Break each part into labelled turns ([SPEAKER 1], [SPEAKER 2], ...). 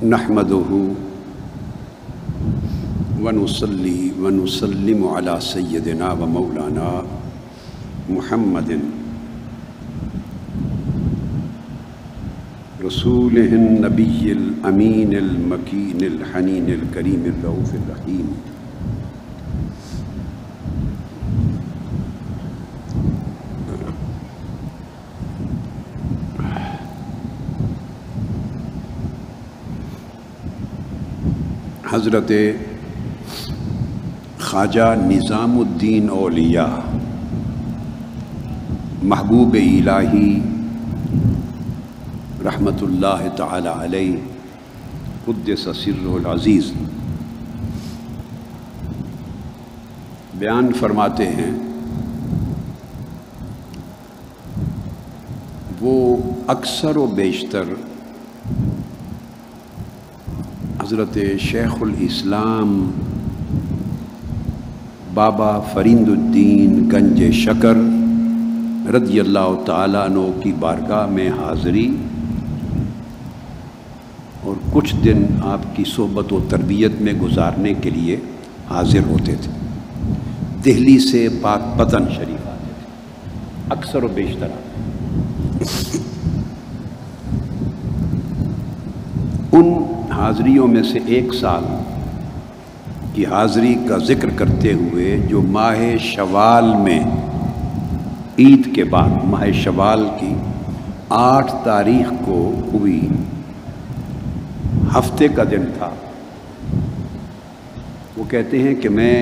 [SPEAKER 1] نحمدہ ونصلی ونسلم علی سیدنا و مولانا محمد رسولہ النبی الامین المکین الحنین الکریم الرؤوف الرحیم حضرت خواجہ نظام الدین اولیاء محبوب الہی رحمۃ اللہ تعالی علیہ قدس سرہ العزیز بیان فرماتے ہیں، وہ اکثر و بیشتر حضرت شیخ الاسلام بابا فرید الدین گنج شکر رضی اللہ تعالیٰ عنہ کی بارگاہ میں حاضری اور کچھ دن آپ کی صحبت و تربیت میں گزارنے کے لیے حاضر ہوتے تھے۔ دہلی سے پاک پتن شریف آتے تھے، اکثر و بیشتر آتے۔ ان حاضریوں میں سے ایک سال کی حاضری کا ذکر کرتے ہوئے جو ماہ شوال میں عید کے بعد ماہ شوال کی 8 تاریخ کو ہوئی، ہفتے کا دن تھا، وہ کہتے ہیں کہ میں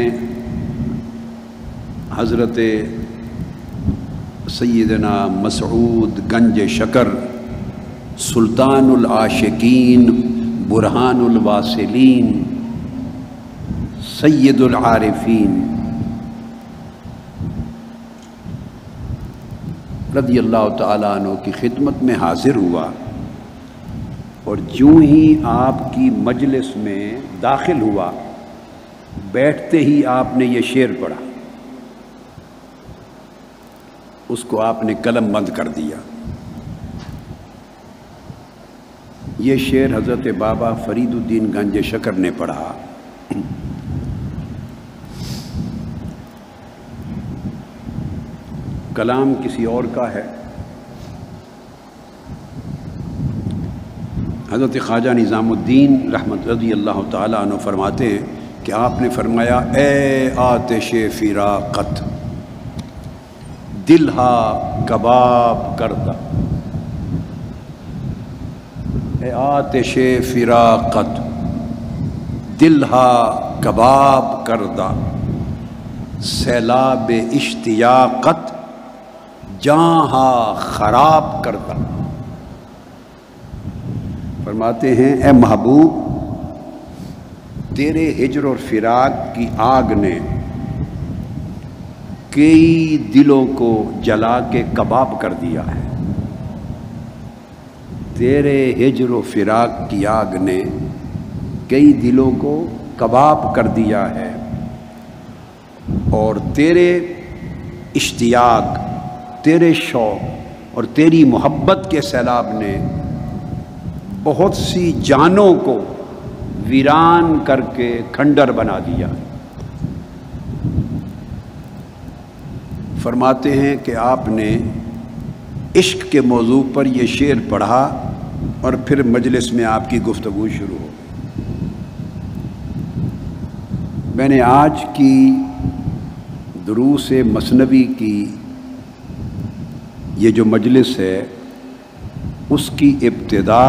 [SPEAKER 1] حضرت سیدنا مسعود گنج شکر سلطان العاشقین برہان الواصلین سید العارفین رضی اللہ تعالیٰ عنہ کی خدمت میں حاضر ہوا، اور جوں ہی آپ کی مجلس میں داخل ہوا، بیٹھتے ہی آپ نے یہ شعر پڑھا، اس کو آپ نے قلم بند کر دیا۔ یہ شعر حضرت بابا فرید الدین گنج شکر نے پڑھا، کلام کسی اور کا ہے۔ حضرت خواجہ نظام الدین رحمت رضی اللہ تعالیٰ عنہ فرماتے ہیں کہ آپ نے فرمایا، اے آتش فراقت دل ہا کباب کردہ، اے آتش فراقت دل ہا کباب کردہ، سیلاب اشتیاقت جہاں خراب کردہ۔ فرماتے ہیں، اے محبوب، تیرے ہجر اور فراق کی آگ نے کئی دلوں کو جلا کے کباب کر دیا ہے۔ تیرے ہجر و فراق کی آگ نے کئی دلوں کو کباب کر دیا ہے، اور تیرے اشتیاق، تیرے شوق اور تیری محبت کے سیلاب نے بہت سی جانوں کو ویران کر کے کھنڈر بنا دیا۔ فرماتے ہیں کہ آپ نے عشق کے موضوع پر یہ شعر پڑھا، اور پھر مجلس میں آپ کی گفتگو شروع ہو گئی۔ میں نے آج کی دروس مثنوی کی یہ جو مجلس ہے، اس کی ابتدا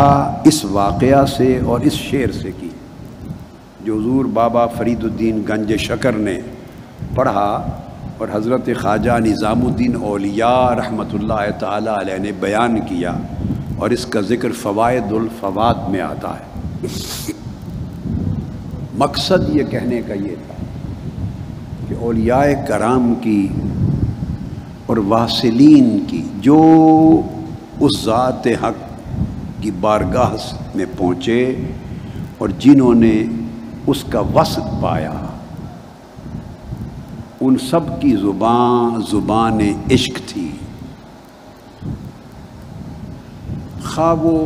[SPEAKER 1] اس واقعہ سے اور اس شعر سے کی جو حضور بابا فرید الدین گنج شکر نے پڑھا، اور حضرت خواجہ نظام الدین اولیاء رحمۃ اللہ تعالی علیہ نے بیان کیا، اور اس کا ذکر فوائد الفواد میں آتا ہے۔ مقصد یہ کہنے کا یہ تھا کہ اولیاء کرام کی اور واصلین کی جو اس ذات حق کی بارگاہ میں پہنچے اور جنہوں نے اس کا وصف پایا، ان سب کی زبان عشق تھی، خواہ وہ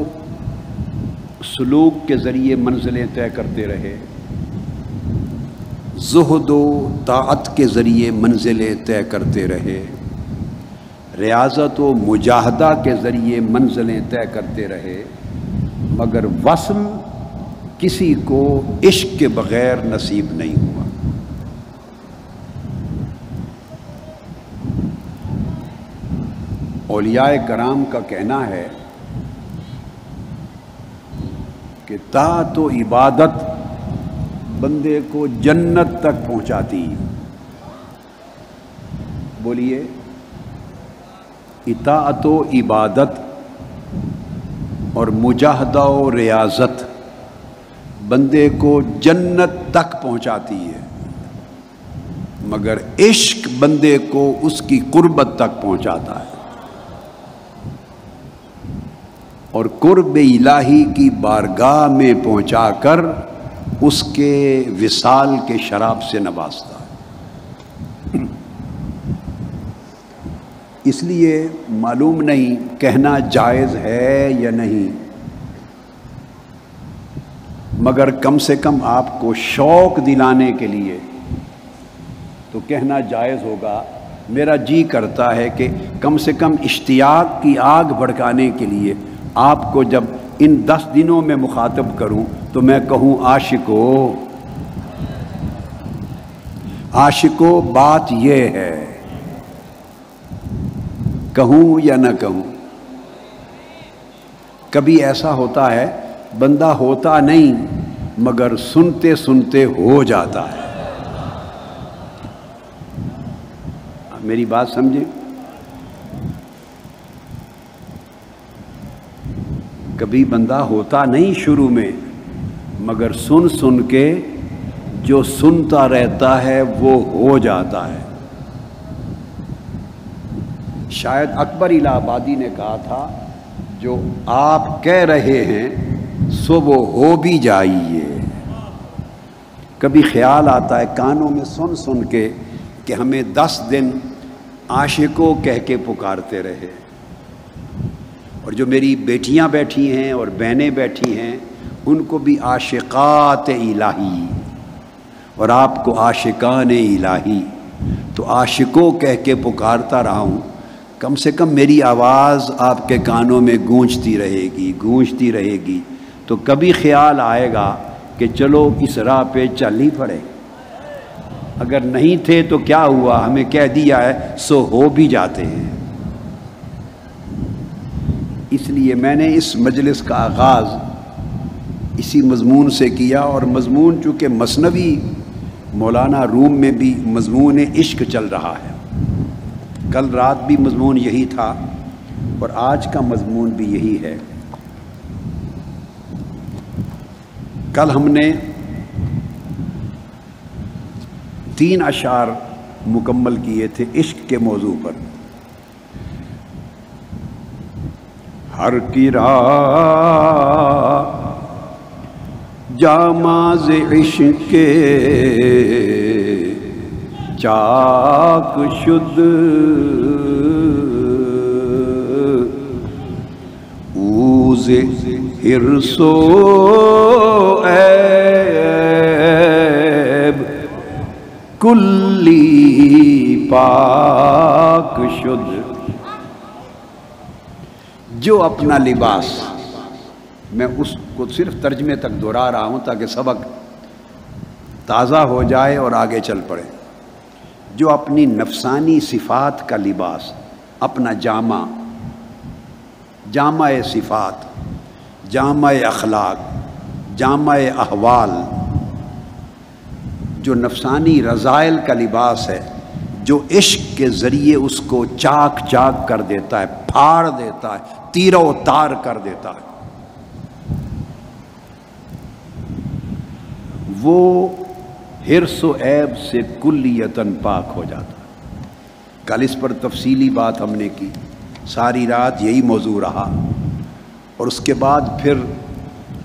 [SPEAKER 1] سلوک کے ذریعے منزلیں طے کرتے رہے، زہد و طاعت کے ذریعے منزلیں طے کرتے رہے، ریاضت و مجاہدہ کے ذریعے منزلیں طے کرتے رہے، مگر وصل کسی کو عشق کے بغیر نصیب نہیں ہوا۔ اولیاء کرام کا کہنا ہے کہ طاعت و عبادت بندے کو جنت تک پہنچاتی۔ بولیے، اطاعت و عبادت اور مجاہدہ و ریاضت بندے کو جنت تک پہنچاتی ہے، مگر عشق بندے کو اس کی قربت تک پہنچاتا ہے، اور قرب الہی کی بارگاہ میں پہنچا کر اس کے وصال کے شراب سے نوازتا ہے۔ اس لیے معلوم نہیں کہنا جائز ہے یا نہیں، مگر کم سے کم آپ کو شوق دلانے کے لیے تو کہنا جائز ہوگا۔ میرا جی کرتا ہے کہ کم سے کم اشتیاق کی آگ بھڑکانے کے لیے آپ کو جب ان 10 دنوں میں مخاطب کروں تو میں کہوں عاشقو، عاشقو بات یہ ہے، کہوں یا نہ کہوں؟ کبھی ایسا ہوتا ہے بندہ ہوتا نہیں مگر سنتے سنتے ہو جاتا ہے۔ میری بات سمجھیں، کبھی بندہ ہوتا نہیں شروع میں، مگر سن سن کے جو سنتا رہتا ہے وہ ہو جاتا ہے۔ شاید اکبر الہ آبادی نے کہا تھا، جو آپ کہہ رہے ہیں سو وہ ہو بھی جائیے۔ کبھی خیال آتا ہے کانوں میں سن سن کے کہ ہمیں 10 دن عاشقوں کہہ کے پکارتے رہے، اور جو میری بیٹیاں بیٹھی ہیں اور بہنیں بیٹھی ہیں ان کو بھی عاشقات الہی اور آپ کو عاشقان الہی، تو عاشقوں کہہ کے پکارتا رہا ہوں، کم سے کم میری آواز آپ کے کانوں میں گونجتی رہے گی، تو کبھی خیال آئے گا کہ چلو اس راہ پہ چل ہی پڑے۔ اگر نہیں تھے تو کیا ہوا، ہمیں کہہ دیا ہے سو ہو بھی جاتے ہیں۔ اس لیے میں نے اس مجلس کا آغاز اسی مضمون سے کیا، اور مضمون چونکہ مثنوی مولانا روم میں بھی مضمون عشق چل رہا ہے، کل رات بھی مضمون یہی تھا اور آج کا مضمون بھی یہی ہے۔ کل ہم نے 3 اشعار مکمل کیے تھے عشق کے موضوع پر۔ ہر کی راہ جاماز عشق کے چاک شد، اوز حرص و عیب کلی پاک شد۔ جو اپنا لباس، میں اس کو صرف ترجمے تک دہرا رہا ہوں تاکہ سبق تازہ ہو جائے اور آگے چل پڑے۔ جو اپنی نفسانی صفات کا لباس، اپنا جامہ صفات، جامع اخلاق، جامع احوال، جو نفسانی رذائل کا لباس ہے، جو عشق کے ذریعے اس کو چاک چاک کر دیتا ہے، پھاڑ دیتا ہے، تیر و تار کر دیتا ہے، وہ حرص و عیب سے کلیتاً پاک ہو جاتا ہے۔ کل اس پر تفصیلی بات ہم نے کی، ساری رات یہی موضوع رہا، اور اس کے بعد پھر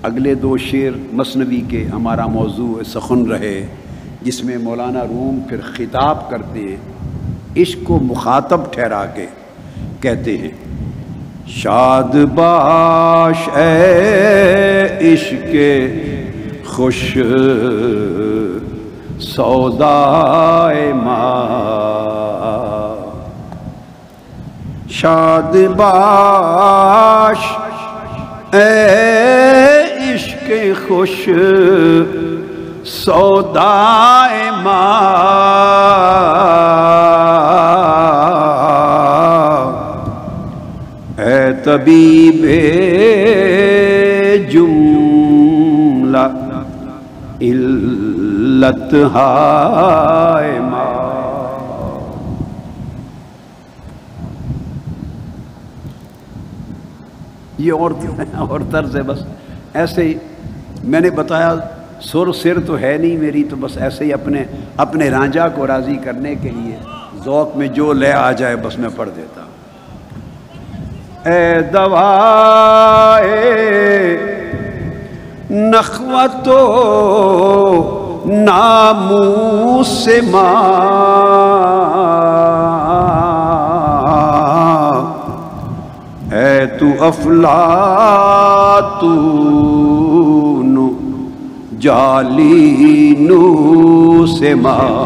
[SPEAKER 1] اگلے 2 شعر مثنوی کے ہمارا موضوع سخن رہے، جس میں مولانا روم پھر خطاب کرتے ہیں، عشق کو مخاطب ٹھہرا کے کہتے ہیں شاد باش اے عشق خوش سودائے ماں، شاد باش اے عشق خوش سودائے ماں، اے طبیب جملہ علت ہائے ماں۔ یہ اور طرز ہے، بس ایسے ہی میں نے بتایا، سر تو ہے نہیں میری، تو بس ایسے ہی اپنے رانجھا کو راضی کرنے کے لیے ذوق میں جو لے آ جائے بس میں پڑھ دیتا ہوں۔ اے دوائے نخوت و ناموس ماں، اے تو افلاطون جالینوس ماں۔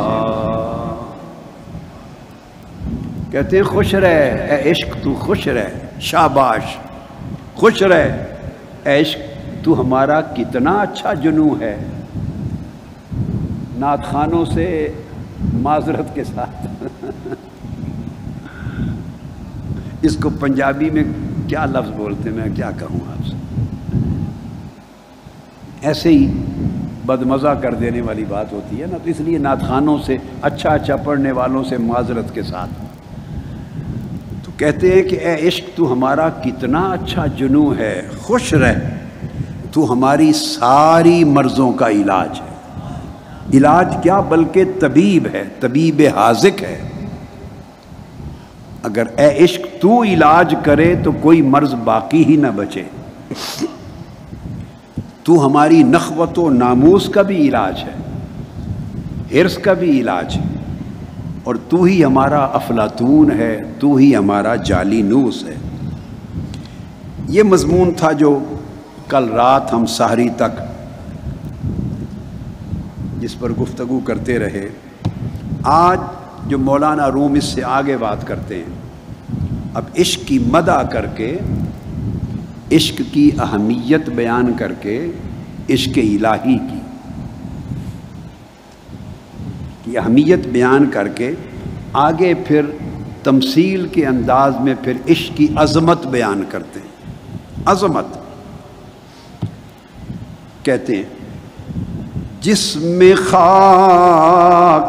[SPEAKER 1] کہتے ہیں خوش رہ اے عشق تو خوش رہ، شاباش خوش رہ اے عشق تو ہمارا کتنا اچھا جنوں ہے۔ نعت خوانوں سے معذرت کے ساتھ اس کو پنجابی میں کیا لفظ بولتے ہیں، میں کیا کہوں آپ سے، ایسے ہی بدمزہ کر دینے والی بات ہوتی ہے نا، تو اس لیے نعت خوانوں سے اچھا پڑھنے والوں سے معذرت کے ساتھ تو کہتے ہیں کہ اے عشق تو ہمارا کتنا اچھا جنوں ہے، خوش رہ تو ہماری ساری مرضوں کا علاج ہے۔ علاج کیا بلکہ طبیب ہے، طبیب حاذق ہے۔ اگر اے عشق تو علاج کرے تو کوئی مرض باقی ہی نہ بچے۔ تو ہماری نخوت و ناموس کا بھی علاج ہے، حرص کا بھی علاج ہے، اور تو ہی ہمارا افلاطون ہے، تو ہی ہمارا جالینوس ہے۔ یہ مضمون تھا جو کل رات ہم سحری تک جس پر گفتگو کرتے رہے۔ آج جو مولانا روم اس سے آگے بات کرتے ہیں، اب عشق کی مدح کر کے، عشق کی اہمیت بیان کر کے، عشق الہی کی اہمیت بیان کر کے آگے پھر تمثیل کے انداز میں پھر عشق کی عظمت بیان کرتے ہیں۔ عظمت کہتے ہیں جس میں خاک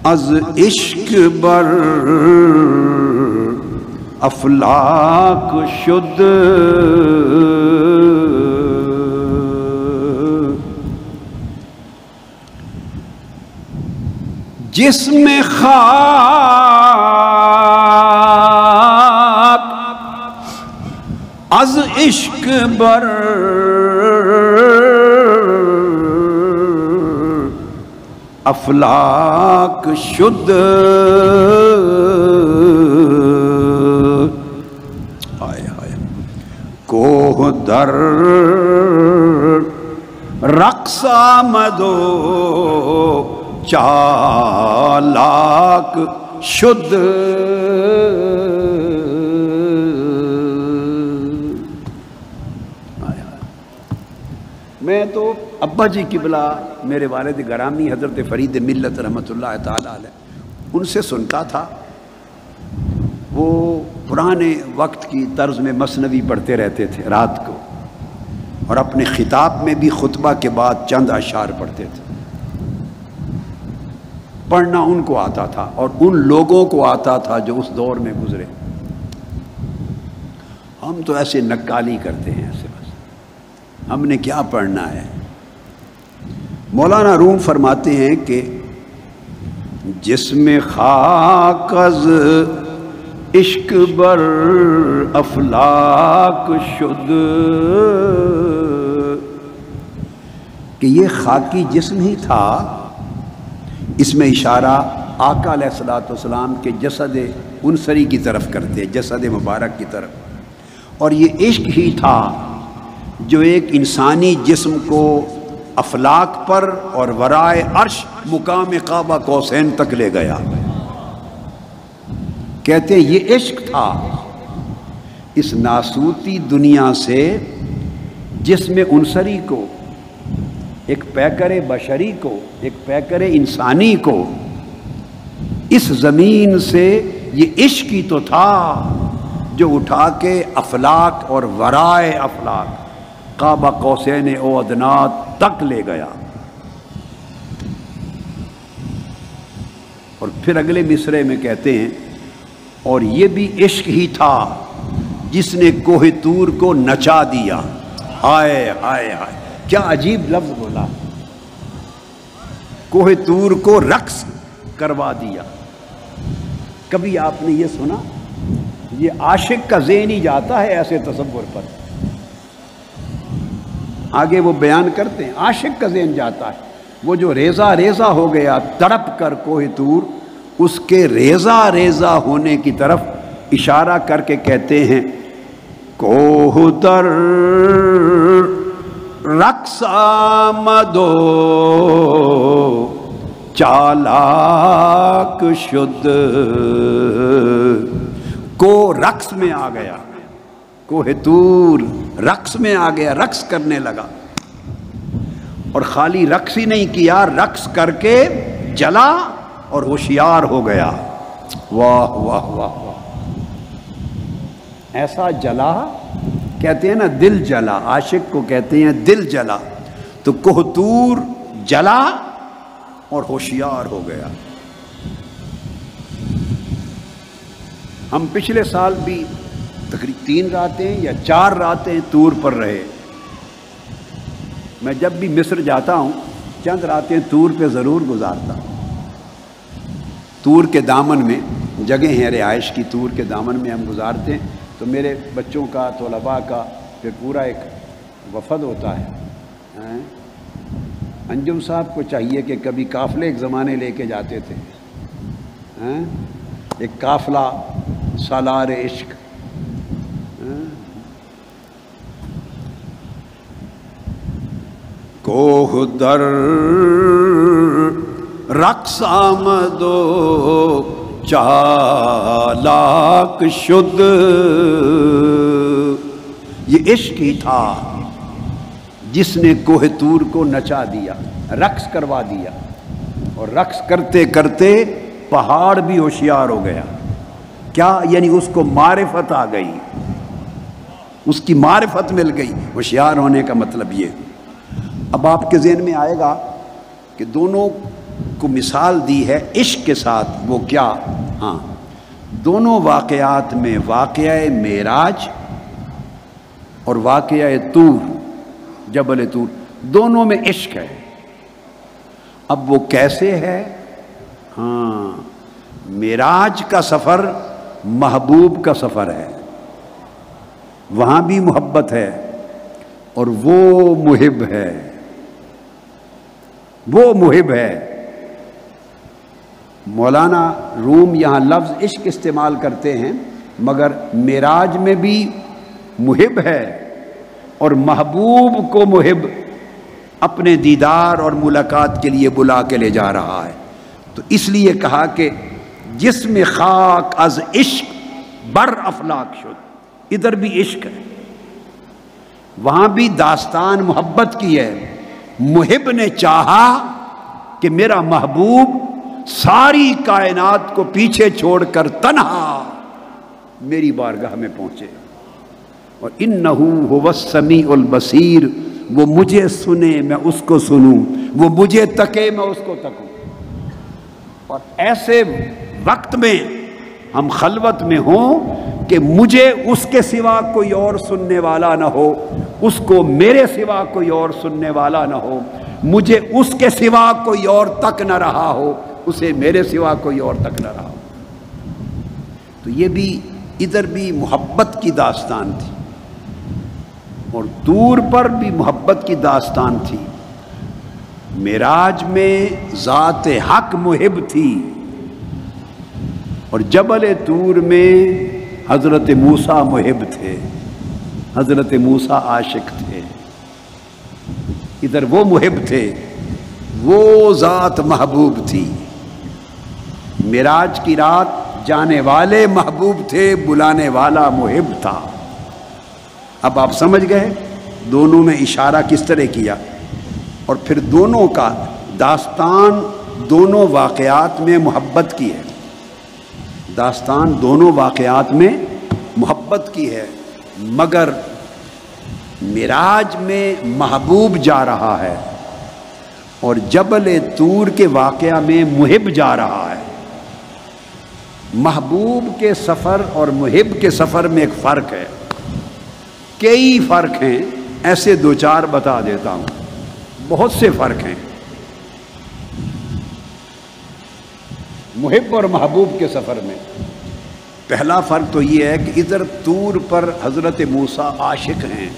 [SPEAKER 1] از عشق بر افلاک شد، جس میں خاک از عشق بر افلاک شد، کوہ در رقص آمد و چالاک شد، میں تو ابا جی قبلہ میرے والد گرامی حضرت فرید ملت رحمۃ اللہ تعالی علیہ ان سے سنتا تھا، وہ پرانے وقت کی طرز میں مثنوی پڑھتے رہتے تھے رات کو، اور اپنے خطاب میں بھی خطبہ کے بعد چند اشعار پڑھتے تھے۔ پڑھنا ان کو آتا تھا اور ان لوگوں کو آتا تھا جو اس دور میں گزرے۔ ہم تو ایسے نکالی کرتے ہیں، ایسے بس ہم نے کیا پڑھنا ہے۔ مولانا روم فرماتے ہیں کہ جس میں خاک از عشق بر افلاک شد، کہ یہ خاکی جسم ہی تھا، اس میں اشارہ آقا علیہ الصلوۃ والسلام کے جسد انصری کی طرف کرتے، جسد مبارک کی طرف، اور یہ عشق ہی تھا جو ایک انسانی جسم کو افلاک پر اور ورائے عرش مقام قاب قوسین تک لے گیا۔ کہتے یہ عشق تھا اس ناسوتی دنیا سے، جس میں انصری کو، ایک پیکر بشری کو، ایک پیکر انسانی کو اس زمین سے، یہ عشق ہی تو تھا جو اٹھا کے افلاک اور ورائے افلاک قاب قوسین او ادنی تک لے گیا۔ اور پھر اگلے مصرعے میں کہتے ہیں اور یہ بھی عشق ہی تھا جس نے کوہ طور کو نچا دیا۔ ہائے ہائے ہائے، کیا عجیب لفظ بولا، کوہ طور کو رقص کروا دیا۔ کبھی آپ نے یہ سنا؟ یہ عاشق کا ذہن ہی جاتا ہے ایسے تصور پر۔ آگے وہ بیان کرتے ہیں عاشق کا ذہن جاتا ہے، وہ جو ریزہ ریزہ ہو گیا تڑپ کر کوہ طور، اس کے ریزہ ریزہ ہونے کی طرف اشارہ کر کے کہتے ہیں کوہ در رقص آمد و چالاک شد، کو رقص میں آ گیا، کوہ طور رقص میں آ گیا، رقص کرنے لگا، اور خالی رقص ہی نہیں کیا، رقص کر کے جلا اور ہوشیار ہو گیا۔ واہ واہ واہ واہ، ایسا جلا، کہتے ہیں نا دل جلا، عاشق کو کہتے ہیں دل جلا، تو کوہ طور جلا اور ہوشیار ہو گیا۔ ہم پچھلے سال بھی تقریباً 3 راتیں یا 4 راتیں طور پر رہے۔ میں جب بھی مصر جاتا ہوں چند راتیں طور پہ ضرور گزارتا ہوں۔ طور کے دامن میں جگہ ہیں رہائش کی، طور کے دامن میں ہم گزارتے ہیں، تو میرے بچوں کا، طلباء کا پھر پورا ایک وفد ہوتا ہے۔ انجم صاحب کو چاہیے کہ کبھی قافلے ایک زمانے لے کے جاتے تھے، ایک قافلہ سالار عشق۔ کوہ در رقص آمد و چالاک شد، یہ عشق ہی تھا جس نے کوہ طور کو نچا دیا، رقص کروا دیا، اور رقص کرتے کرتے پہاڑ بھی ہوشیار ہو گیا۔ کیا یعنی اس کو معرفت آ گئی، اس کی معرفت مل گئی۔ ہوشیار ہونے کا مطلب یہ۔ اب آپ کے ذہن میں آئے گا کہ دونوں کو مثال دی ہے عشق کے ساتھ، وہ کیا؟ ہاں، دونوں واقعات میں واقعہ معراج اور واقعہ طور، جبل طور، دونوں میں عشق ہے۔ اب وہ کیسے ہے؟ ہاں، معراج کا سفر محبوب کا سفر ہے، وہاں بھی محبت ہے، اور وہ محب ہے، وہ محب ہے۔ مولانا روم یہاں لفظ عشق استعمال کرتے ہیں، مگر معراج میں بھی محب ہے، اور محبوب کو محب اپنے دیدار اور ملاقات کے لیے بلا کے لے جا رہا ہے۔ تو اس لیے کہا کہ جسم خاک از عشق بر افلاک شد، ادھر بھی عشق ہے، وہاں بھی داستان محبت کی ہے۔ محب نے چاہا کہ میرا محبوب ساری کائنات کو پیچھے چھوڑ کر تنہا میری بارگاہ میں پہنچے، اور انہ هو السمیع البصیر، وہ مجھے سنے میں اس کو سنوں، وہ مجھے تکے میں اس کو تکوں۔ اور ایسے وقت میں ہم خلوت میں ہوں کہ مجھے اس کے سوا کوئی اور سننے والا نہ ہو، اس کو میرے سوا کوئی اور سننے والا نہ ہو، مجھے اس کے سوا کوئی اور تک نہ رہا ہو، اسے میرے سوا کوئی اور تک نہ رہا ہو۔ تو یہ بھی ادھر بھی محبت کی داستان تھی، اور طور پر بھی محبت کی داستان تھی۔ معراج میں ذات حق محب تھی، اور جبل طور میں حضرت موسیٰ محب تھے، حضرت موسیٰ عاشق تھے، ادھر وہ محب تھے، وہ ذات محبوب تھی۔ معراج کی رات جانے والے محبوب تھے، بلانے والا محب تھا۔ اب آپ سمجھ گئے دونوں میں اشارہ کس طرح کیا، اور پھر دونوں کا داستان دونوں واقعات میں محبت کی ہے، داستان دونوں واقعات میں محبت کی ہے، مگر معراج میں محبوب جا رہا ہے اور جبل طور کے واقعہ میں محب جا رہا ہے۔ محبوب کے سفر اور محب کے سفر میں ایک فرق ہے، کئی فرق ہیں، ایسے دو چار بتا دیتا ہوں، بہت سے فرق ہیں محب اور محبوب کے سفر میں۔ پہلا فرق تو یہ ہے کہ ادھر طور پر حضرت موسیٰ عاشق ہیں،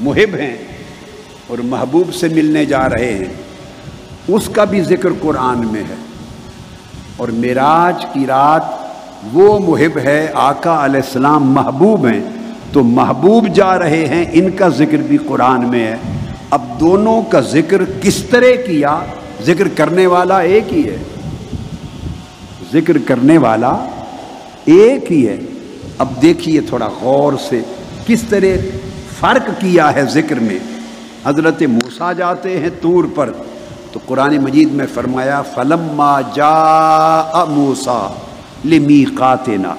[SPEAKER 1] محب ہیں، اور محبوب سے ملنے جا رہے ہیں، اس کا بھی ذکر قرآن میں ہے۔ اور معراج کی رات وہ محب ہے، آقا علیہ السلام محبوب ہیں، تو محبوب جا رہے ہیں، ان کا ذکر بھی قرآن میں ہے۔ اب دونوں کا ذکر کس طرح کیا؟ ذکر کرنے والا ایک ہی ہے، ذکر کرنے والا ایک ہی ہے۔ اب دیکھیے تھوڑا غور سے کس طرح فرق کیا ہے ذکر میں۔ حضرت موسیٰ جاتے ہیں طور پر، تو قرآن مجید میں فرمایا فَلَمَّا جَاءَ مُوسَىٰ لِمِيقَاتِنَا،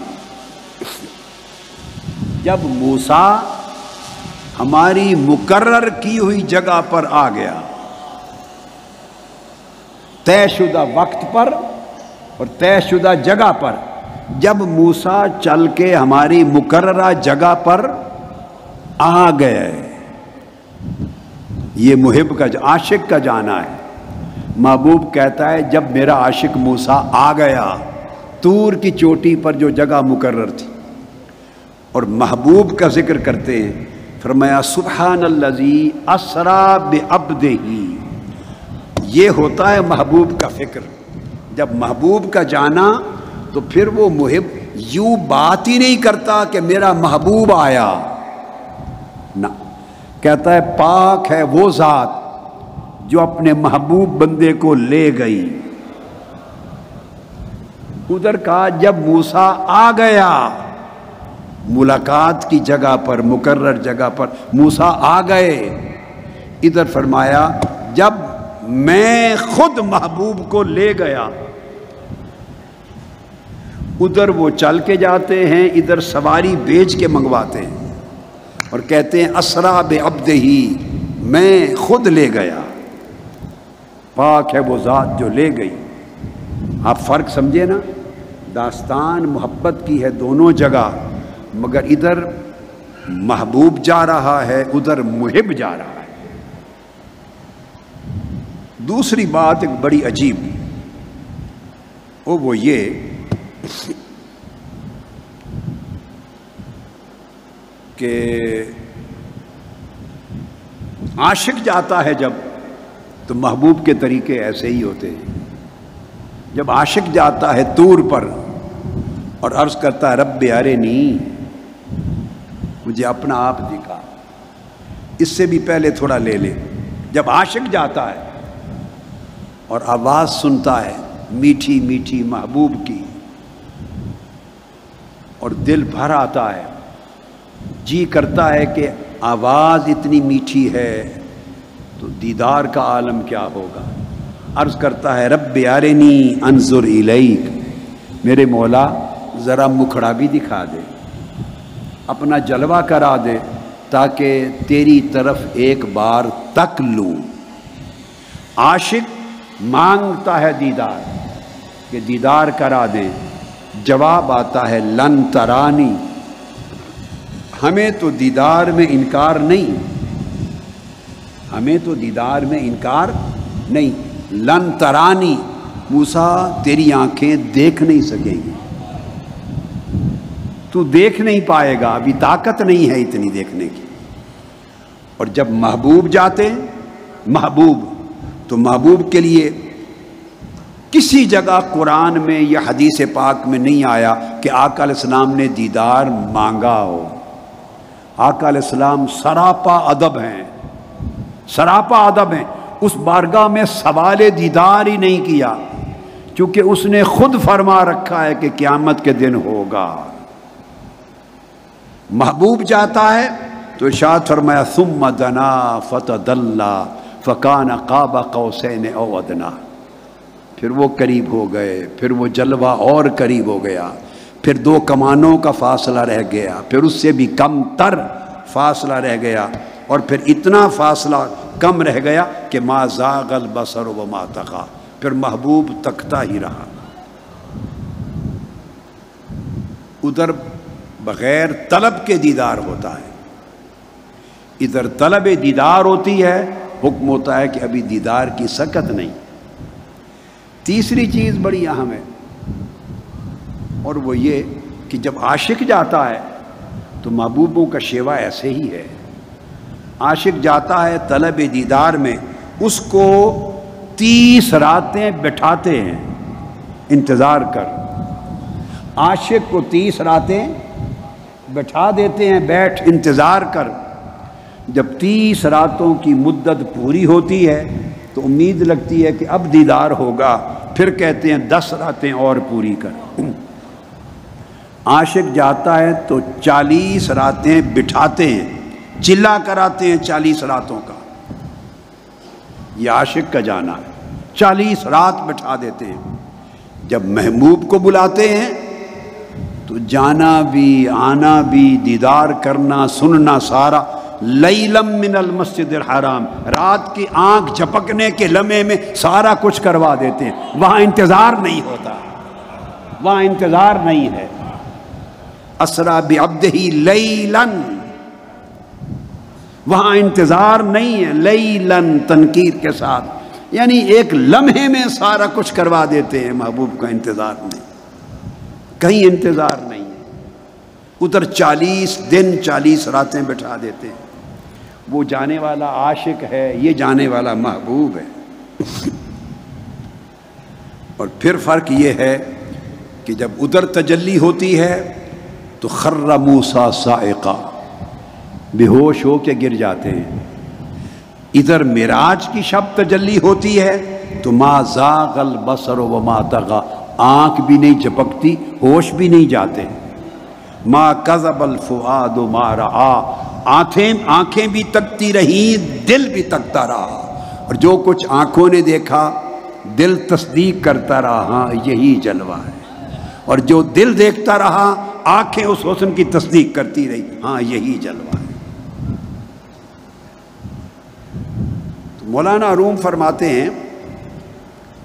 [SPEAKER 1] جب موسیٰ ہماری مقرر کی ہوئی جگہ پر آ گیا، طے شدہ وقت پر اور طے شدہ جگہ پر، جب موسیٰ چل کے ہماری مقررہ جگہ پر آ گئے، یہ محب کا عاشق کا جانا ہے۔ محبوب کہتا ہے جب میرا عاشق موسیٰ آ گیا طور کی چوٹی پر جو جگہ مقرر تھی، اور محبوب کا ذکر کرتے ہیں، فرمایا سبحان الذی اسریٰ بعبدہ، یہ ہوتا ہے محبوب کا فکر۔ جب محبوب کا جانا تو پھر وہ محب یوں بات ہی نہیں کرتا کہ میرا محبوب آیا، نہ، کہتا ہے پاک ہے وہ ذات جو اپنے محبوب بندے کو لے گئی۔ ادھر کہا جب موسیٰ آ گیا ملاقات کی جگہ پر، مقرر جگہ پر موسیٰ آ گئے، ادھر فرمایا جب میں خود محبوب کو لے گیا۔ ادھر وہ چل کے جاتے ہیں، ادھر سواری بیچ کے منگواتے ہیں اور کہتے ہیں اسریٰ بعبدہ، میں خود لے گیا، پاک ہے وہ ذات جو لے گئی۔ آپ فرق سمجھے نا، داستان محبت کی ہے دونوں جگہ، مگر ادھر محبوب جا رہا ہے، ادھر محب جا رہا ہے۔ دوسری بات ایک بڑی عجیب، وہ یہ کہ عاشق جاتا ہے جب، تو محبوب کے طریقے ایسے ہی ہوتے ہیں۔ جب عاشق جاتا ہے طور پر اور عرض کرتا ہے رب ارنی، مجھے اپنا آپ دکھا، اس سے بھی پہلے تھوڑا لے لے، جب عاشق جاتا ہے اور آواز سنتا ہے میٹھی میٹھی محبوب کی، اور دل بھر آتا ہے، جی کرتا ہے کہ آواز اتنی میٹھی ہے تو دیدار کا عالم کیا ہوگا۔ عرض کرتا ہے رب ارنی انظر الیک، میرے مولا ذرا مکھڑا بھی دکھا دے، اپنا جلوہ کرا دے تاکہ تیری طرف ایک بار تک لوں۔ عاشق مانگتا ہے دیدار کہ دیدار کرا دیں، جواب آتا ہے لن ترانی، ہمیں تو دیدار میں انکار نہیں، ہمیں تو دیدار میں انکار نہیں، لن ترانی، موسیٰ تیری آنکھیں دیکھ نہیں سکیں گی، تو دیکھ نہیں پائے گا، ابھی طاقت نہیں ہے اتنی دیکھنے کی۔ اور جب محبوب جاتے ہیں، محبوب تو محبوب کے لیے کسی جگہ قرآن میں یا حدیث پاک میں نہیں آیا کہ آقا علیہ السلام نے دیدار مانگا ہو۔ آقا علیہ السلام سراپا ادب ہیں، سراپا ادب ہیں، اس بارگاہ میں سوال دیدار ہی نہیں کیا، چونکہ اس نے خود فرما رکھا ہے کہ قیامت کے دن ہوگا۔ محبوب جاتا ہے تو ارشاد فرمایا ثم دنا فتدلی فکان قاب قوسین او ادنی، پھر وہ قریب ہو گئے، پھر وہ جلوہ اور قریب ہو گیا، پھر 2 کمانوں کا فاصلہ رہ گیا، پھر اس سے بھی کم تر فاصلہ رہ گیا، اور پھر اتنا فاصلہ کم رہ گیا کہ ما زاغ البصر وما طغی، پھر محبوب تکتا ہی رہا۔ ادھر بغیر طلب کے دیدار ہوتا ہے، ادھر طلب دیدار ہوتی ہے، حکم ہوتا ہے کہ ابھی دیدار کی سکت نہیں۔ تیسری چیز بڑی اہم ہے، اور وہ یہ کہ جب عاشق جاتا ہے تو محبوبوں کا شیوا ایسے ہی ہے۔ عاشق جاتا ہے طلب دیدار میں، اس کو 30 راتیں بٹھاتے ہیں انتظار کر، عاشق کو 30 راتیں بٹھا دیتے ہیں، بیٹھ انتظار کر۔ جب 30 راتوں کی مدت پوری ہوتی ہے تو امید لگتی ہے کہ اب دیدار ہوگا، پھر کہتے ہیں 10 راتیں اور پوری کر۔ عاشق جاتا ہے تو 40 راتیں بٹھاتے ہیں، چلا کراتے ہیں 40 راتوں کا، یہ عاشق کا جانا ہے، 40 رات بٹھا دیتے ہیں۔ جب محبوب کو بلاتے ہیں تو جانا بھی، آنا بھی، دیدار کرنا، سننا سارا لیلم من المسجد الحرام، رات کی آنکھ جھپکنے کے لمحے میں سارا کچھ کروا دیتے ہیں۔ وہاں انتظار نہیں ہوتا، وہاں انتظار نہیں ہے۔ اسریٰ بعبدہ لیلاً، وہاں انتظار نہیں ہے، لیلاً تنکیر کے ساتھ، یعنی ایک لمحے میں سارا کچھ کروا دیتے ہیں۔ محبوب کا انتظار نہیں، کہیں انتظار نہیں ہے۔ ادھر 40 دن 40 راتیں بٹھا دیتے ہیں۔ وہ جانے والا عاشق ہے، یہ جانے والا محبوب ہے۔ اور پھر فرق یہ ہے کہ جب ادھر تجلی ہوتی ہے تو خر موسیٰ صاعقہ، بے ہوش ہو کے گر جاتے ہیں۔ ادھر معراج کی شب تجلی ہوتی ہے تو ما زاغ البصر وما طغی، آنکھ بھی نہیں جھپکتی، ہوش بھی نہیں جاتے۔ ما کذب الفؤاد ما رأى، آنکھیں بھی تکتی رہیں، دل بھی تکتا رہا، اور جو کچھ آنکھوں نے دیکھا دل تصدیق کرتا رہا، ہاں یہی جلوہ ہے، اور جو دل دیکھتا رہا آنکھیں اس حسن کی تصدیق کرتی رہی، ہاں یہی جلوہ ہے۔ تو مولانا روم فرماتے ہیں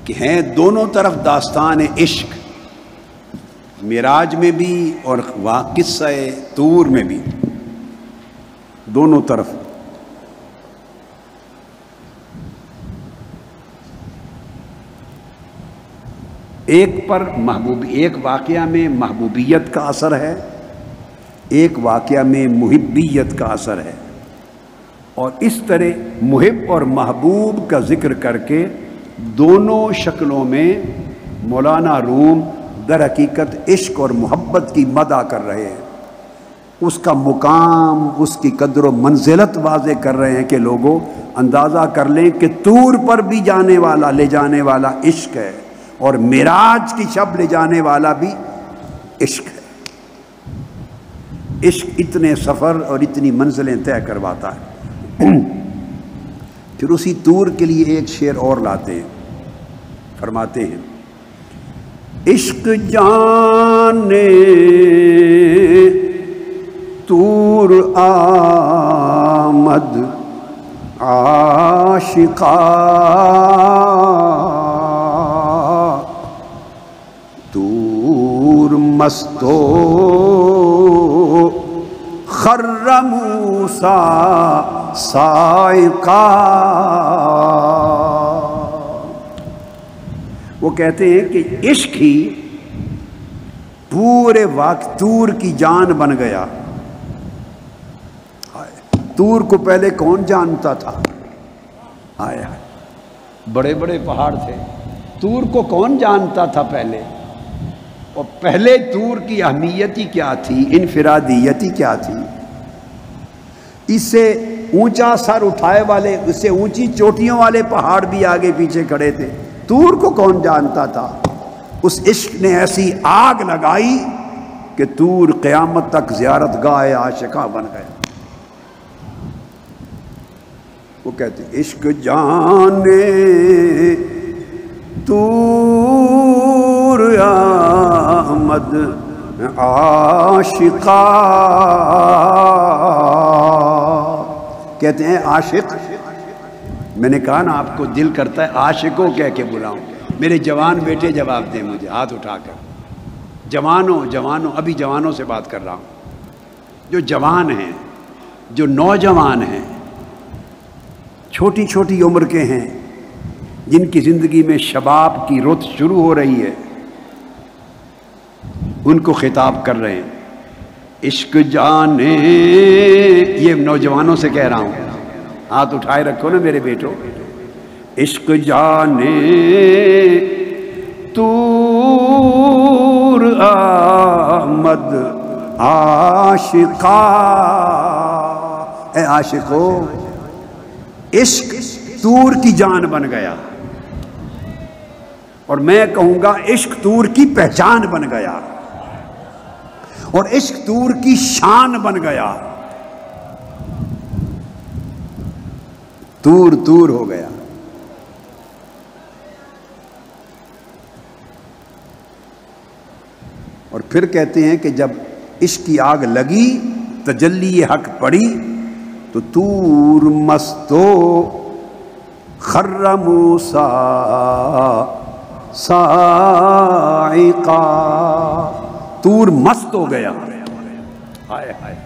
[SPEAKER 1] کہ ہیں دونوں طرف داستان عشق، معراج میں بھی اور قصہ طور میں بھی، دونوں طرف۔ ایک پر ایک واقعہ میں محبوبیت کا اثر ہے، ایک واقعہ میں محبیت کا اثر ہے، اور اس طرح محب اور محبوب کا ذکر کر کے دونوں شکلوں میں مولانا روم در حقیقت عشق اور محبت کی مدح کر رہے ہیں، اس کا مقام، اس کی قدر و منزلت واضح کر رہے ہیں کہ لوگوں اندازہ کر لیں کہ طور پر بھی جانے والا، لے جانے والا عشق ہے، اور معراج کی شب لے جانے والا بھی عشق ہے۔ عشق اتنے سفر اور اتنی منزلیں طے کرواتا ہے۔ پھر اسی طور کے لیے ایک شعر اور لاتے ہیں، فرماتے ہیں عشق جانے طور آمد عاشقا، طور مستو خر موسیٰ صاعقا۔ وہ کہتے ہیں کہ عشق ہی پورے واقع طور کی جان بن گیا۔ طور کو پہلے کون جانتا تھا؟ آیا بڑے بڑے پہاڑ تھے، طور کو کون جانتا تھا پہلے؟ اور پہلے طور کی اہمیت ہی کیا تھی، انفرادیت ہی کیا تھی؟ اس سے اونچا سر اٹھائے والے، اس سے اونچی چوٹیوں والے پہاڑ بھی آگے پیچھے کھڑے تھے، طور کو کون جانتا تھا؟ اس عشق نے ایسی آگ لگائی کہ طور قیامت تک زیارت گاہ عاشقاں بن گیا۔ وہ کہتے ہیں عشق جانے طور آمد عاشقاں، کہتے ہیں عاشق، میں نے کہا نا آپ کو دل کرتا ہے عاشقوں کہہ کے بلاؤں۔ میرے جوان بیٹے جواب دیں مجھے ہاتھ اٹھا کر، جوانوں، ابھی جوانوں سے بات کر رہا ہوں، جو جوان ہیں، جو نوجوان ہیں، چھوٹی چھوٹی عمر کے ہیں، جن کی زندگی میں شباب کی رت شروع ہو رہی ہے، ان کو خطاب کر رہے ہیں عشق جانے، یہ نوجوانوں سے کہہ رہا ہوں، ہاتھ اٹھائے رکھو نا میرے بیٹو، عشق جانے طور آمد عاشقاں، اے عاشقو، عشق طور کی جان بن گیا، اور میں کہوں گا عشق طور کی پہچان بن گیا، اور عشق طور کی شان بن گیا، طور ہو گیا۔ اور پھر کہتے ہیں کہ جب عشق کی آگ لگی، تجلی حق پڑی، تو طور مستو خر موسیٰ صاعقا، طور مست ہو گیا، ہائے ہائے،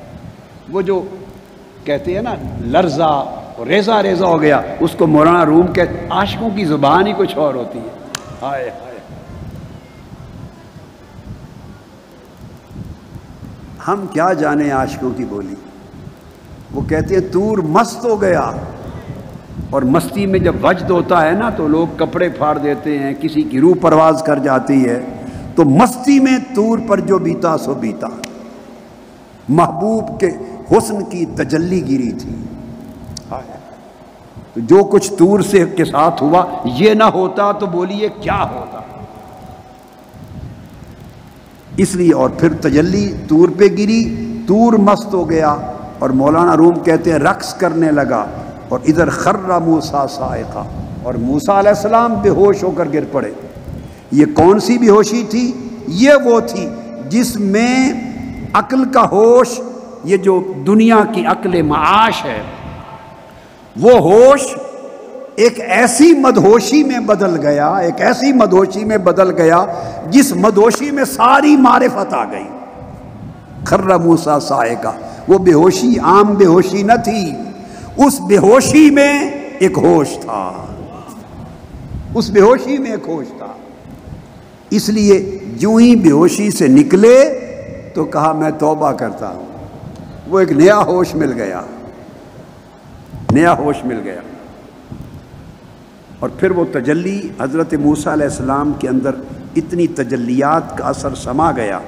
[SPEAKER 1] وہ جو کہتے ہیں نا لرزہ ریزہ ریزہ ہو گیا، اس کو مولانا روم کے عاشقوں کی زبان ہی کچھ اور ہوتی ہے، ہائے ہائے۔ ہم کیا جانے عاشقوں کی بولی، وہ کہتے ہیں طور مست ہو گیا، اور مستی میں جب وجد ہوتا ہے نا تو لوگ کپڑے پھاڑ دیتے ہیں، کسی کی روح پرواز کر جاتی ہے، تو مستی میں طور پر جو بیتا سو بیتا، محبوب کے حسن کی تجلی گری تھی، تو جو کچھ طور سے کے ساتھ ہوا، یہ نہ ہوتا تو بولیے کیا ہوتا۔ اس لیے اور پھر تجلی طور پہ گری، طور مست ہو گیا، اور مولانا روم کہتے ہیں رقص کرنے لگا، اور ادھر خر موسیٰ صاعقا، اور موسیٰ علیہ السلام بے ہوش ہو کر گر پڑے۔ یہ کون سی بے ہوشی تھی؟ یہ وہ تھی جس میں عقل کا ہوش، یہ جو دنیا کی عقل معاش ہے، وہ ہوش ایک ایسی مدہوشی میں بدل گیا، ایک ایسی مدہوشی میں بدل گیا جس مدہوشی میں ساری معرفت آ گئی۔ خر موسیٰ صاعقا، وہ بے ہوشی عام بے ہوشی نہ تھی، اس بے ہوشی میں ایک ہوش تھا، اس بے ہوشی میں ایک ہوش تھا۔ اس لیے جو ہی بے ہوشی سے نکلے تو کہا میں توبہ کرتا ہوں، وہ ایک نیا ہوش مل گیا، نیا ہوش مل گیا۔ اور پھر وہ تجلی حضرت موسیٰ علیہ السلام کے اندر اتنی تجلیات کا اثر سما گیا،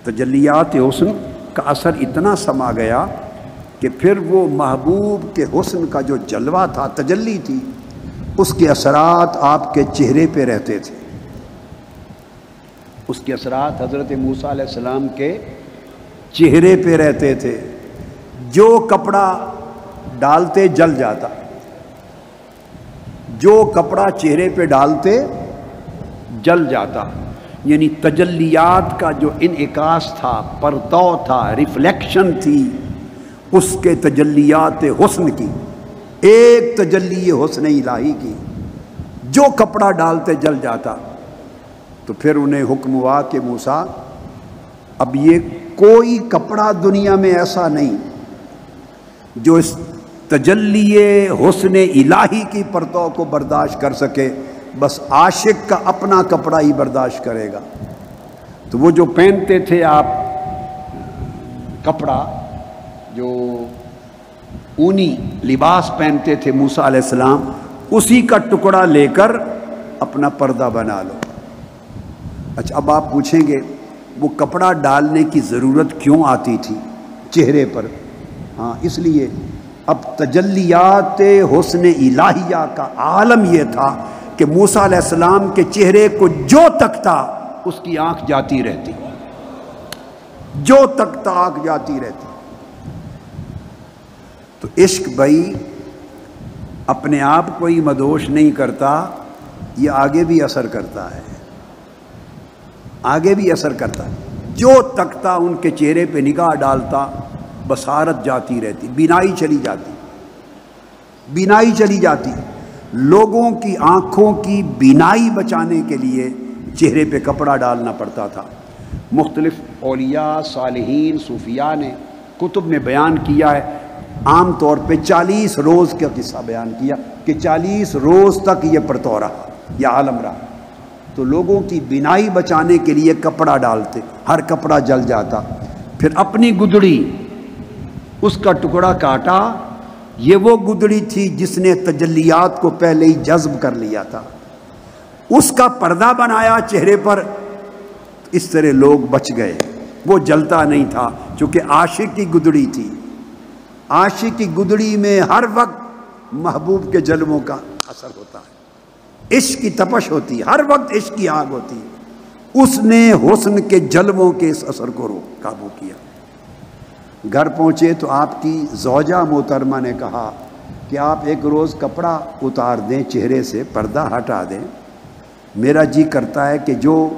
[SPEAKER 1] تجلیات حسن کا اثر اتنا سما گیا کہ پھر وہ محبوب کے حسن کا جو جلوہ تھا، تجلی تھی، اس کے اثرات آپ کے چہرے پہ رہتے تھے، اس کے اثرات حضرت موسیٰ علیہ السلام کے چہرے پہ رہتے تھے۔ جو کپڑا ڈالتے جل جاتا، جو کپڑا چہرے پہ ڈالتے جل جاتا، یعنی تجلیات کا جو انعکاس تھا، پرتو تھا، ریفلیکشن تھی اس کے تجلیات حسن کی، ایک تجلی حسن الہی کی، جو کپڑا ڈالتے جل جاتا۔ تو پھر انہیں حکم ہوا کہ موسیٰ، اب یہ کوئی کپڑا دنیا میں ایسا نہیں جو اس تجلی حسن الہی کی پرتو کو برداشت کر سکے، بس عاشق کا اپنا کپڑا ہی برداشت کرے گا۔ تو وہ جو پہنتے تھے آپ کپڑا، جو اونی لباس پہنتے تھے موسیٰ علیہ السلام، اسی کا ٹکڑا لے کر اپنا پردہ بنا لو۔ اچھا اب آپ پوچھیں گے وہ کپڑا ڈالنے کی ضرورت کیوں آتی تھی چہرے پر؟ ہاں اس لیے اب تجلیات حسن الہیہ کا عالم یہ تھا کہ موسیٰ علیہ السلام کے چہرے کو جو تکتا اس کی آنکھ جاتی رہتی، جو تکتا آنکھ جاتی رہتی۔ تو عشق بھائی اپنے آپ کو ہی مدوش نہیں کرتا، یہ آگے بھی اثر کرتا ہے، آگے بھی اثر کرتا ہے۔ جو تکتا ان کے چہرے پہ نگاہ ڈالتا بصارت جاتی رہتی، بینائی چلی جاتی، بینائی چلی جاتی۔ لوگوں کی آنکھوں کی بینائی بچانے کے لیے چہرے پہ کپڑا ڈالنا پڑتا تھا۔ مختلف اولیاء، صالحین، صوفیاء نے کتب میں بیان کیا ہے، عام طور پہ 40 روز کا قصہ بیان کیا کہ 40 روز تک یہ پرتو رہا، یہ عالم رہا۔ تو لوگوں کی بینائی بچانے کے لیے کپڑا ڈالتے، ہر کپڑا جل جاتا۔ پھر اپنی گدڑی، اس کا ٹکڑا کاٹا، یہ وہ گدڑی تھی جس نے تجلیات کو پہلے ہی جذب کر لیا تھا، اس کا پردہ بنایا چہرے پر، اس طرح لوگ بچ گئے۔ وہ جلتا نہیں تھا چونکہ عاشق کی گدڑی تھی، عاشق کی گدڑی میں ہر وقت محبوب کے جلووں کا اثر ہوتا ہے، عشق کی تپش ہوتی، ہر وقت عشق کی آگ ہوتی۔ اس نے حسن کے جلووں کے اس اثر کو قابو کیا۔ گھر پہنچے تو آپ کی زوجہ محترمہ نے کہا کہ آپ ایک روز کپڑا اتار دیں چہرے سے، پردہ ہٹا دیں، میرا جی کرتا ہے کہ جو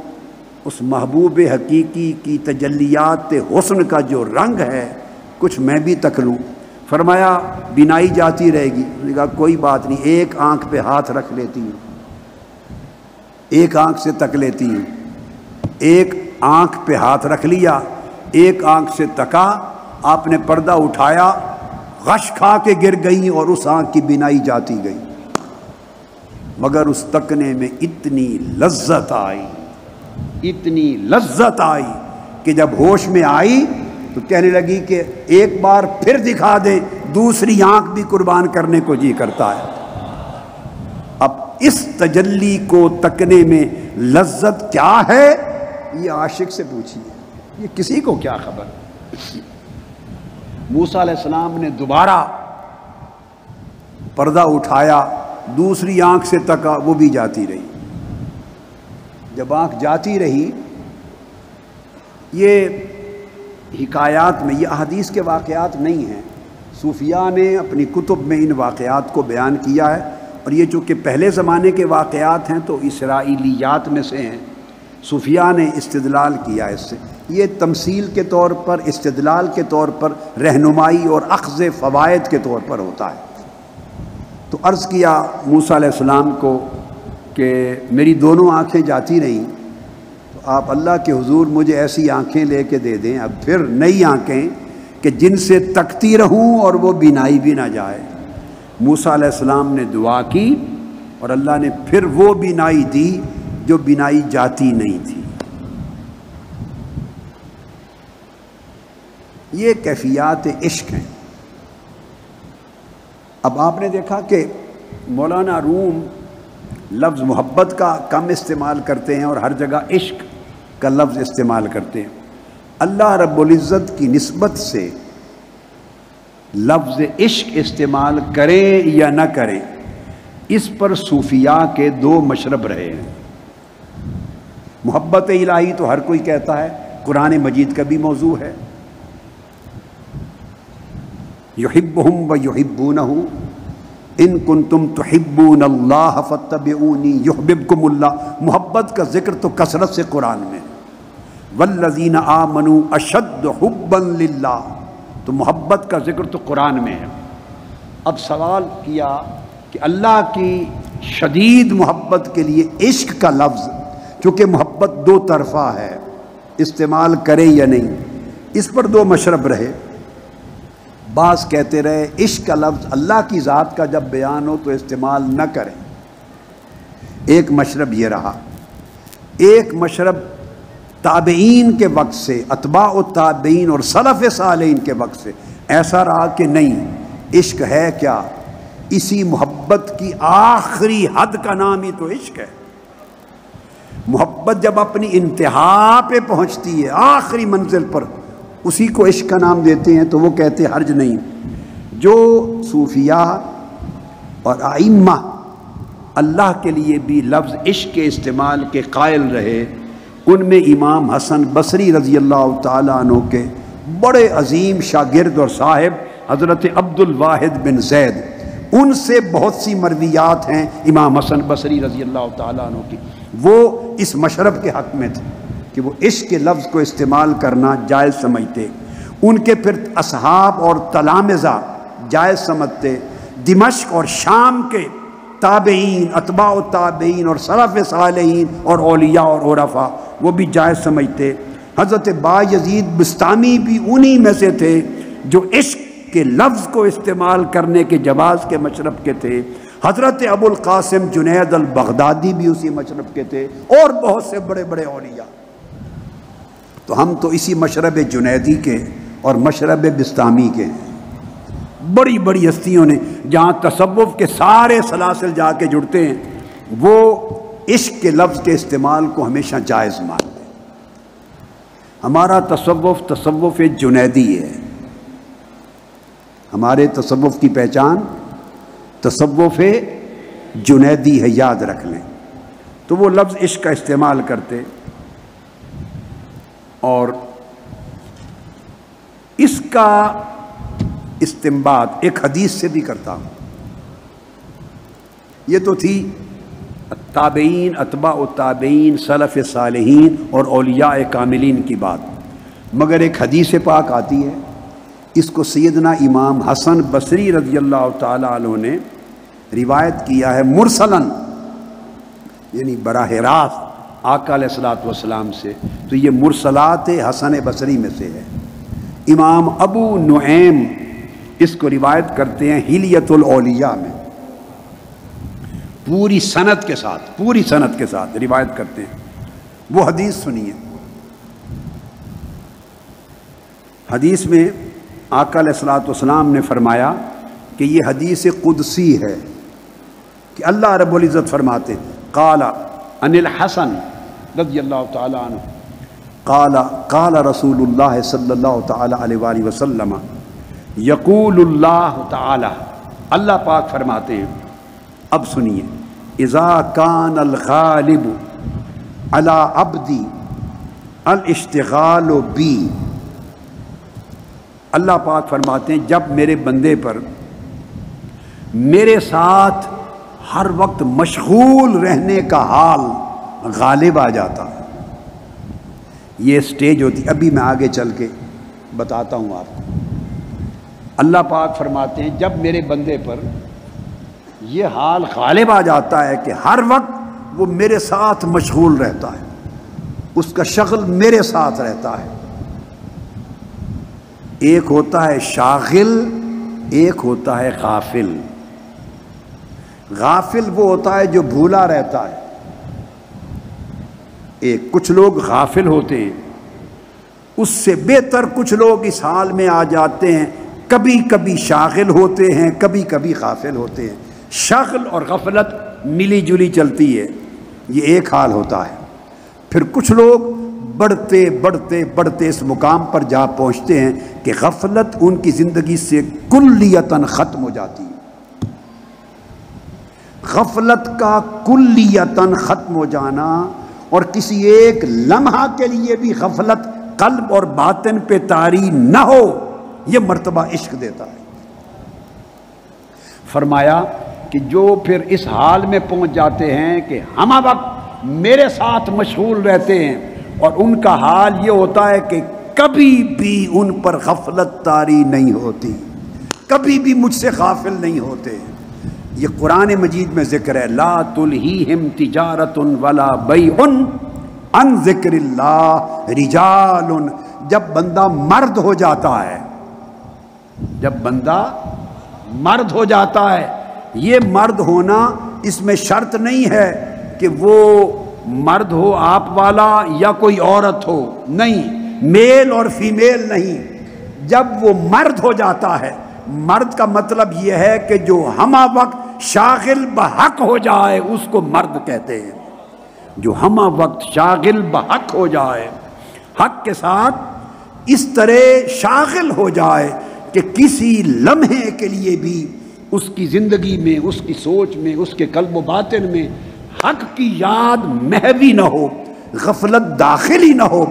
[SPEAKER 1] اس محبوب حقیقی کی تجلیات حسن کا جو رنگ ہے کچھ میں بھی تک لوں۔ فرمایا بینائی جاتی رہے گی۔ نے کہا کوئی بات نہیں، ایک آنکھ پہ ہاتھ رکھ لیتی ہوں، ایک آنکھ سے تک لیتی ہوں۔ ایک آنکھ پہ ہاتھ رکھ لیا، ایک آنکھ سے تکا، آپ نے پردہ اٹھایا، غش کھا کے گر گئی اور اس آنکھ کی بینائی جاتی گئی۔ مگر اس تکنے میں اتنی لذت آئی، اتنی لذت آئی کہ جب ہوش میں آئی تو کہنے لگی کہ ایک بار پھر دکھا دیں، دوسری آنکھ بھی قربان کرنے کو جی کرتا ہے۔ اب اس تجلی کو تکنے میں لذت کیا ہے یہ عاشق سے پوچھیے، یہ کسی کو کیا خبر۔ موسیٰ علیہ السلام نے دوبارہ پردہ اٹھایا، دوسری آنکھ سے تکا، وہ بھی جاتی رہی۔ جب آنکھ جاتی رہی، یہ حکایات میں، یہ احادیث کے واقعات نہیں ہیں، صوفیاء نے اپنی کتب میں ان واقعات کو بیان کیا ہے، اور یہ چونکہ پہلے زمانے کے واقعات ہیں تو اسرائیلیات میں سے ہیں، صوفیاء نے استدلال کیا اس سے۔ یہ تمثیل کے طور پر، استدلال کے طور پر، رہنمائی اور اخذ فوائد کے طور پر ہوتا ہے۔ تو عرض کیا موسیٰ علیہ السلام کو کہ میری دونوں آنکھیں جاتی رہیں، تو آپ اللہ کے حضور مجھے ایسی آنکھیں لے کے دے دیں، اب پھر نئی آنکھیں کہ جن سے تکتی رہوں اور وہ بینائی بھی نہ جائے۔ موسیٰ علیہ السلام نے دعا کی اور اللہ نے پھر وہ بینائی دی جو بینائی جاتی نہیں تھی۔ یہ کیفیات عشق ہیں۔ اب آپ نے دیکھا کہ مولانا روم لفظ محبت کا کم استعمال کرتے ہیں اور ہر جگہ عشق کا لفظ استعمال کرتے ہیں۔ اللہ رب العزت کی نسبت سے لفظ عشق استعمال کریں یا نہ کریں، اس پر صوفیاء کے دو مشرب رہے ہیں۔ محبت الہی تو ہر کوئی کہتا ہے، قرآن مجید کا بھی موضوع ہے، یحبہم و یحبونہ ان کنتم تحبون اللہ فاتبعونی یحببکم اللہ۔ محبت کا ذکر تو کثرت سے قرآن میں، والذین آمنوا اشد حبا للہ، تو محبت کا ذکر تو قرآن میں ہے۔ اب سوال کیا کہ اللہ کی شدید محبت کے لیے عشق کا لفظ، چونکہ محبت دو طرفہ ہے، استعمال کرے یا نہیں، اس پر دو مشرب رہے۔ بعض کہتے رہے عشق کا لفظ اللہ کی ذات کا جب بیان ہو تو استعمال نہ کریں، ایک مشرب یہ رہا۔ ایک مشرب تابعین کے وقت سے، اتباع التابعین اور سلف صالحین کے وقت سے ایسا رہا کہ نہیں، عشق ہے کیا، اسی محبت کی آخری حد کا نام ہی تو عشق ہے۔ محبت جب اپنی انتہا پہ پہنچتی ہے، آخری منزل پر، اسی کو عشق کا نام دیتے ہیں، تو وہ کہتے ہیں حرج نہیں۔ جو صوفیاء اور ائمہ اللہ کے لیے بھی لفظ عشق کے استعمال کے قائل رہے، ان میں امام حسن بصری رضی اللہ تعالیٰ عنہ کے بڑے عظیم شاگرد اور صاحب حضرت عبد الواحد بن زید، ان سے بہت سی مرویات ہیں امام حسن بصری رضی اللہ تعالیٰ عنہ کی، وہ اس مشرب کے حق میں تھے کہ وہ عشق کے لفظ کو استعمال کرنا جائز سمجھتے۔ ان کے پھر اصحاب اور تلامذہ جائز سمجھتے۔ دمشق اور شام کے تابعین، اتباع التابعین اور سلف صالحین اور اولیاء اور عرفاء وہ بھی جائز سمجھتے۔ حضرت بایزید بستامی بھی انہی میں سے تھے جو عشق کے لفظ کو استعمال کرنے کے جواز کے مشرب کے تھے۔ حضرت ابو القاسم جنید البغدادی بھی اسی مشرب کے تھے، اور بہت سے بڑے بڑے اولیاء۔ تو ہم تو اسی مشرب جنیدی کے اور مشرب بستامی کے ہیں۔ بڑی بڑی ہستیوں نے جہاں تصوف کے سارے سلاسل جا کے جڑتے ہیں، وہ عشق کے لفظ کے استعمال کو ہمیشہ جائز مانتے ہیں۔ ہمارا تصوف تصوف جنیدی ہے، ہمارے تصوف کی پہچان تصوف جنیدی ہے، یاد رکھ لیں۔ تو وہ لفظ عشق کا استعمال کرتے، اور اس کا استنباط ایک حدیث سے بھی کرتا ہوں۔ یہ تو تھی تابعین، اتباع التابعین، سلف صالحین اور اولیاء کاملین کی بات، مگر ایک حدیث پاک آتی ہے، اس کو سیدنا امام حسن بصری رضی اللہ تعالی عنہ نے روایت کیا ہے مرسلاً، یعنی براہ راست آقا علیہ الصلوۃ والسلام سے۔ تو یہ مرسلات حسن بصری میں سے ہے۔ امام ابو نعیم اس کو روایت کرتے ہیں حلیۃ الاولیاء میں، پوری سند کے ساتھ روایت کرتے ہیں۔ وہ حدیث سنیے۔ حدیث میں آقا علیہ الصلوۃ والسلام نے فرمایا کہ یہ حدیث قدسی ہے، کہ اللہ رب العزت فرماتے قال عن الحسن رضی اللہ تعالی عنہ قال رسول اللہ صلی اللہ تعالی علیہ وآلہ وسلم یقول اللہ تعالی، اللہ پاک فرماتے ہیں، اب سنیے، اذا کان الغالب علی عبدی الاشتغال بی، اللہ پاک فرماتے ہیں جب میرے بندے پر میرے ساتھ ہر وقت مشغول رہنے کا حال غالب آ جاتا ہے، یہ سٹیج ہوتی، ابھی میں آگے چل کے بتاتا ہوں آپ کو۔ اللہ پاک فرماتے ہیں جب میرے بندے پر یہ حال غالب آ جاتا ہے کہ ہر وقت وہ میرے ساتھ مشغول رہتا ہے، اس کا شغل میرے ساتھ رہتا ہے۔ ایک ہوتا ہے شاغل، ایک ہوتا ہے غافل۔ غافل وہ ہوتا ہے جو بھولا رہتا ہے، کچھ لوگ غافل ہوتے ہیں، اس سے بہتر کچھ لوگ اس حال میں آ جاتے ہیں، کبھی کبھی شاغل ہوتے ہیں، کبھی کبھی غافل ہوتے ہیں۔ شغل اور غفلت ملی جلی چلتی ہے، یہ ایک حال ہوتا ہے۔ پھر کچھ لوگ بڑھتے بڑھتے بڑھتے اس مقام پر جا پہنچتے ہیں کہ غفلت ان کی زندگی سے کلیتاً ختم ہو جاتی ہے۔ غفلت کا کلیتاً ختم ہو جانا، اور کسی ایک لمحہ کے لیے بھی غفلت قلب اور باطن پہ طاری نہ ہو، یہ مرتبہ عشق دیتا ہے۔ فرمایا کہ جو پھر اس حال میں پہنچ جاتے ہیں کہ ہم وقت میرے ساتھ مشغول رہتے ہیں، اور ان کا حال یہ ہوتا ہے کہ کبھی بھی ان پر غفلت طاری نہیں ہوتی، کبھی بھی مجھ سے غافل نہیں ہوتے۔ یہ قرآن مجید میں ذکر ہے، لا تلہیہم تجارت ولا بیع عن ذکر اللہ رجال۔ جب بندہ مرد ہو جاتا ہے، جب بندہ مرد ہو جاتا ہے، یہ مرد ہونا اس میں شرط نہیں ہے کہ وہ مرد ہو آپ والا یا کوئی عورت ہو، نہیں، میل اور فیمیل نہیں۔ جب وہ مرد ہو جاتا ہے، مرد کا مطلب یہ ہے کہ جو ہمہ وقت شاغل بحق ہو جائے اس کو مرد کہتے ہیں۔ جو ہمہ وقت شاغل بحق ہو جائے، حق کے ساتھ اس طرح شاغل ہو جائے کہ کسی لمحے کے لیے بھی اس کی زندگی میں، اس کی سوچ میں، اس کے قلب و باطن میں حق کی یاد محوی نہ ہو، غفلت داخلی نہ ہو۔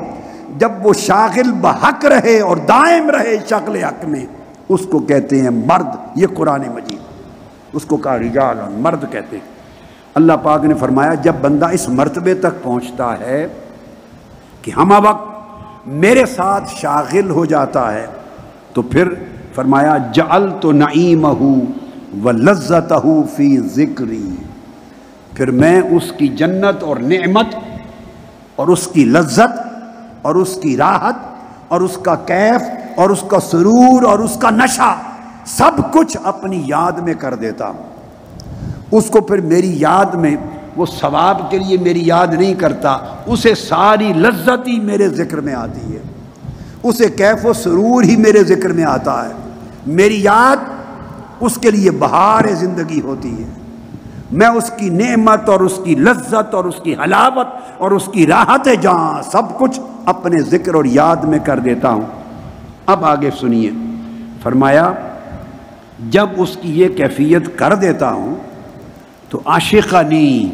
[SPEAKER 1] جب وہ شاغل بحق رہے اور دائم رہے شکل حق میں، اس کو کہتے ہیں مرد۔ یہ قرآن مجید، اس کو کہا رجال، مرد کہتے ہیں۔ اللہ پاک نے فرمایا جب بندہ اس مرتبے تک پہنچتا ہے کہ ہمہ وقت میرے ساتھ شاغل ہو جاتا ہے، تو پھر فرمایا جعلت نعیمہ ولذتہ فی ذکری، پھر میں اس کی جنت اور نعمت اور اس کی لذت اور اس کی راحت اور اس کا کیف اور اس کا سرور اور اس کا نشہ سب کچھ اپنی یاد میں کر دیتا ہوں۔ اس کو پھر میری یاد میں، وہ ثواب کے لیے میری یاد نہیں کرتا، اسے ساری لذت ہی میرے ذکر میں آتی ہے، اسے کیف و سرور ہی میرے ذکر میں آتا ہے۔ میری یاد اس کے لیے بہار زندگی ہوتی ہے، میں اس کی نعمت اور اس کی لذت اور اس کی حلاوت اور اس کی راحت جہاں سب کچھ اپنے ذکر اور یاد میں کر دیتا ہوں۔ اب آگے سنیے، فرمایا جب اس کی یہ کیفیت کر دیتا ہوں تو عاشقنی،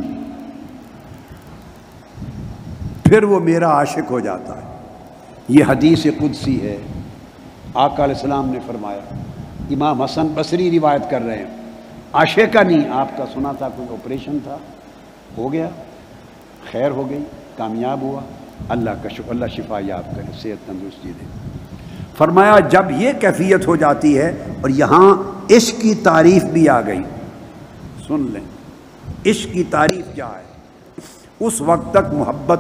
[SPEAKER 1] پھر وہ میرا عاشق ہو جاتا ہے۔ یہ حدیث قدسی ہے، آقا علیہ السلام نے فرمایا، امام حسن بصری روایت کر رہے ہیں، عاشقنی، آپ کا سنا تھا کوئی آپریشن تھا، ہو گیا، خیر ہو گئی، کامیاب ہوا، اللہ کا شکر، اللہ شفا یاب کرے، صحت تندرستی دے۔ فرمایا جب یہ کیفیت ہو جاتی ہے، اور یہاں عشق کی تعریف بھی آ گئی، سن لیں عشق کی تعریف کیا ہے۔ اس وقت تک محبت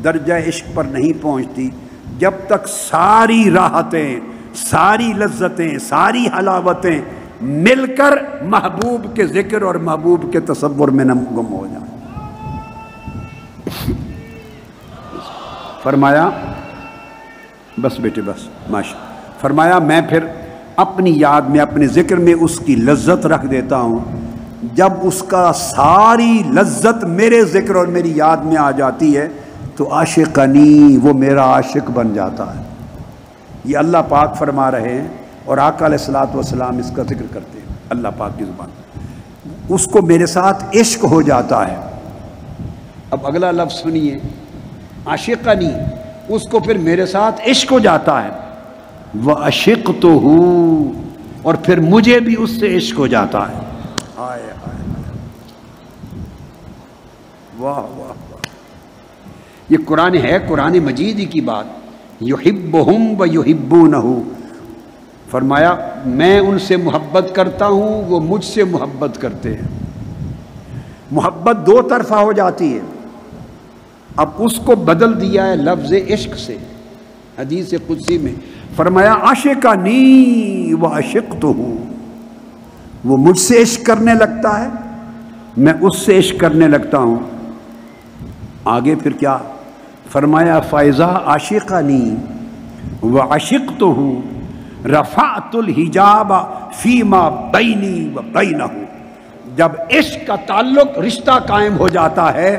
[SPEAKER 1] درجہ عشق پر نہیں پہنچتی جب تک ساری راحتیں، ساری لذتیں، ساری حلاوتیں مل کر محبوب کے ذکر اور محبوب کے تصور میں نہ گم ہو جائیں۔ فرمایا بس بیٹے بس ماشاء، فرمایا میں پھر اپنی یاد میں، اپنے ذکر میں اس کی لذت رکھ دیتا ہوں۔ جب اس کا ساری لذت میرے ذکر اور میری یاد میں آ جاتی ہے تو عاشقنی، وہ میرا عاشق بن جاتا ہے۔ یہ اللہ پاک فرما رہے ہیں اور آقا علیہ الصلوۃ والسلام اس کا ذکر کرتے ہیں، اللہ پاک کی زبان، اس کو میرے ساتھ عشق ہو جاتا ہے۔ اب اگلا لفظ سنیے، عاشقنی، اس کو پھر میرے ساتھ عشق ہو جاتا ہے، وَعَشِقْتُهُ، اور پھر مجھے بھی اس سے عشق ہو جاتا ہے۔ ہائے ہائے، واہ واہ واہ، یہ قرآن ہے، قرآن مجید ہی کی بات۔ یحبہم ویحبونہ، فرمایا میں ان سے محبت کرتا ہوں، وہ مجھ سے محبت کرتے ہیں۔ محبت دو طرفہ ہو جاتی ہے، اب اس کو بدل دیا ہے لفظ عشق سے۔ حدیث قدسی میں فرمایا عاشقنی وعشقتہ، وہ مجھ سے عشق کرنے لگتا ہے، میں اس سے عشق کرنے لگتا ہوں۔ آگے پھر کیا فرمایا، فَإِذَا عَشِقَنِي وَعَشِقْتُهُ رَفَعْتُ الْحِجَابَ فِيمَا بَيْنِي وَبَيْنَهُ، جب عشق کا تعلق، رشتہ قائم ہو جاتا ہے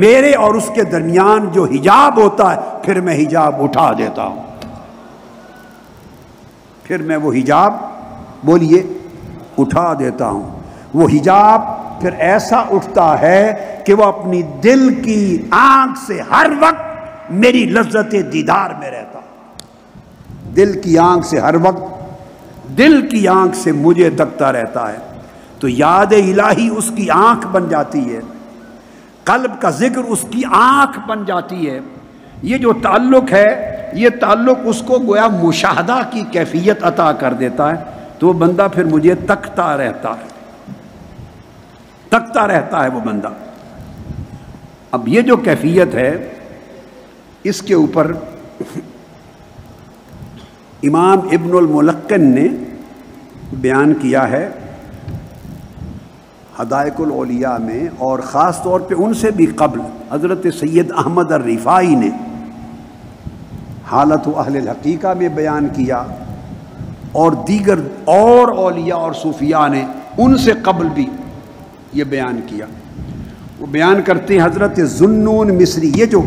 [SPEAKER 1] میرے اور اس کے درمیان جو حجاب ہوتا ہے، پھر میں حجاب اٹھا دیتا ہوں، پھر میں وہ حجاب، بولیے، اٹھا دیتا ہوں۔ وہ حجاب پھر ایسا اٹھتا ہے کہ وہ اپنی دل کی آنکھ سے ہر وقت میری لذت دیدار میں رہتا، دل کی آنکھ سے ہر وقت، دل کی آنکھ سے مجھے تکتا رہتا ہے۔ تو یاد الہی اس کی آنکھ بن جاتی ہے، قلب کا ذکر اس کی آنکھ بن جاتی ہے۔ یہ جو تعلق ہے، یہ تعلق اس کو گویا مشاہدہ کی کیفیت عطا کر دیتا ہے، تو وہ بندہ پھر مجھے تکتا رہتا ہے، تکتا رہتا ہے وہ بندہ۔ اب یہ جو کیفیت ہے، اس کے اوپر امام ابن الملقن نے بیان کیا ہے حدائق الاولیاء میں، اور خاص طور پہ ان سے بھی قبل حضرت سید احمد الرفاعی نے حالت اہل الحقیقہ میں بیان کیا، اور دیگر اور اولیاء اور صوفیاء نے ان سے قبل بھی یہ بیان کیا۔ وہ بیان کرتے ہیں حضرت ذُنُّون مصری، یہ جو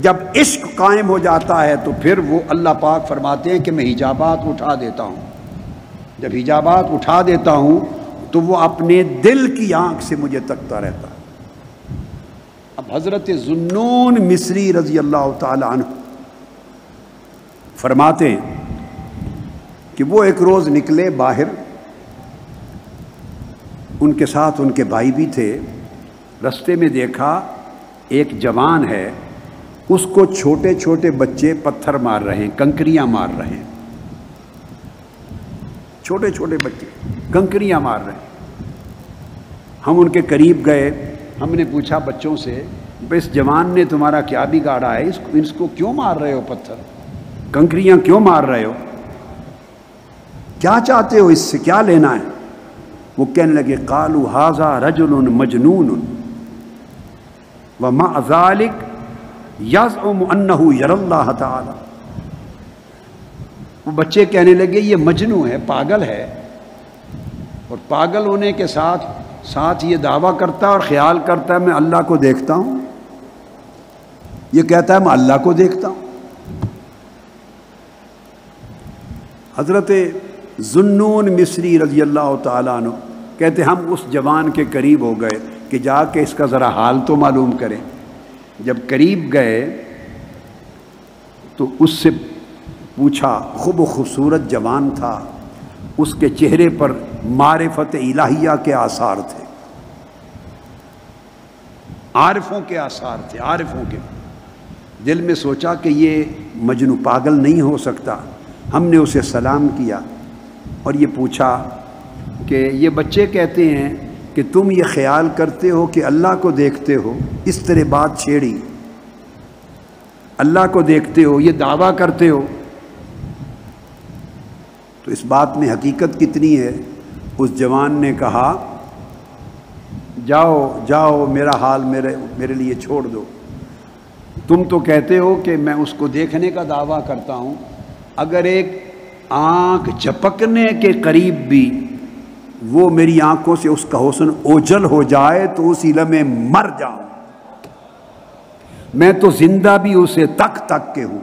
[SPEAKER 1] جب عشق قائم ہو جاتا ہے تو پھر وہ اللہ پاک فرماتے ہیں کہ میں حجابات اٹھا دیتا ہوں، جب حجابات اٹھا دیتا ہوں تو وہ اپنے دل کی آنکھ سے مجھے تکتا رہتا ہے۔ اب حضرت ذُنُّون مصری رضی اللہ تعالی عنہ فرماتے ہیں کہ وہ ایک روز نکلے باہر، ان کے ساتھ ان کے بھائی بھی تھے، رستے میں دیکھا ایک جوان ہے، اس کو چھوٹے چھوٹے بچے پتھر مار رہے ہیں، کنکریاں مار رہے ہیں، چھوٹے چھوٹے بچے کنکریاں مار رہے ہیں۔ ہم ان کے قریب گئے، ہم نے پوچھا بچوں سے، اس جوان نے تمہارا کیا بگاڑا ہے، اس کو کیوں مار رہے ہو، پتھر کنکریاں کیوں مار رہے ہو، کیا چاہتے ہو، اس سے کیا لینا ہے؟ وہ کہنے لگے قالوا ھذا رجل مجنون ومع ذلك یزعم انہ یری اللہ تعالی۔ وہ بچے کہنے لگے یہ مجنون ہے، پاگل ہے، اور پاگل ہونے کے ساتھ ساتھ یہ دعویٰ کرتا ہے اور خیال کرتا ہے میں اللہ کو دیکھتا ہوں، یہ کہتا ہے میں اللہ کو دیکھتا ہوں۔ حضرت ذُنُّون مصری رضی اللہ تعالیٰ عنہ کہتے ہم اس جوان کے قریب ہو گئے کہ جا کے اس کا ذرا حال تو معلوم کریں۔ جب قریب گئے تو اس سے پوچھا، خوب خوبصورت جوان تھا، اس کے چہرے پر معرفت الہیہ کے آثار تھے، عارفوں کے آثار تھے، عارفوں کے۔ دل میں سوچا کہ یہ مجنون پاگل نہیں ہو سکتا۔ ہم نے اسے سلام کیا اور یہ پوچھا کہ یہ بچے کہتے ہیں کہ تم یہ خیال کرتے ہو کہ اللہ کو دیکھتے ہو، اس طرح بات چھیڑی، اللہ کو دیکھتے ہو، یہ دعویٰ کرتے ہو، تو اس بات میں حقیقت کتنی ہے؟ اس جوان نے کہا جاؤ جاؤ، میرا حال میرے لیے چھوڑ دو، تم تو کہتے ہو کہ میں اس کو دیکھنے کا دعویٰ کرتا ہوں، اگر ایک آنکھ جھپکنے کے قریب بھی وہ میری آنکھوں سے اس کا حسن اوجھل ہو جائے تو اسی لمحے مر جاؤں، میں تو زندہ بھی اسے تک تک کے ہوں۔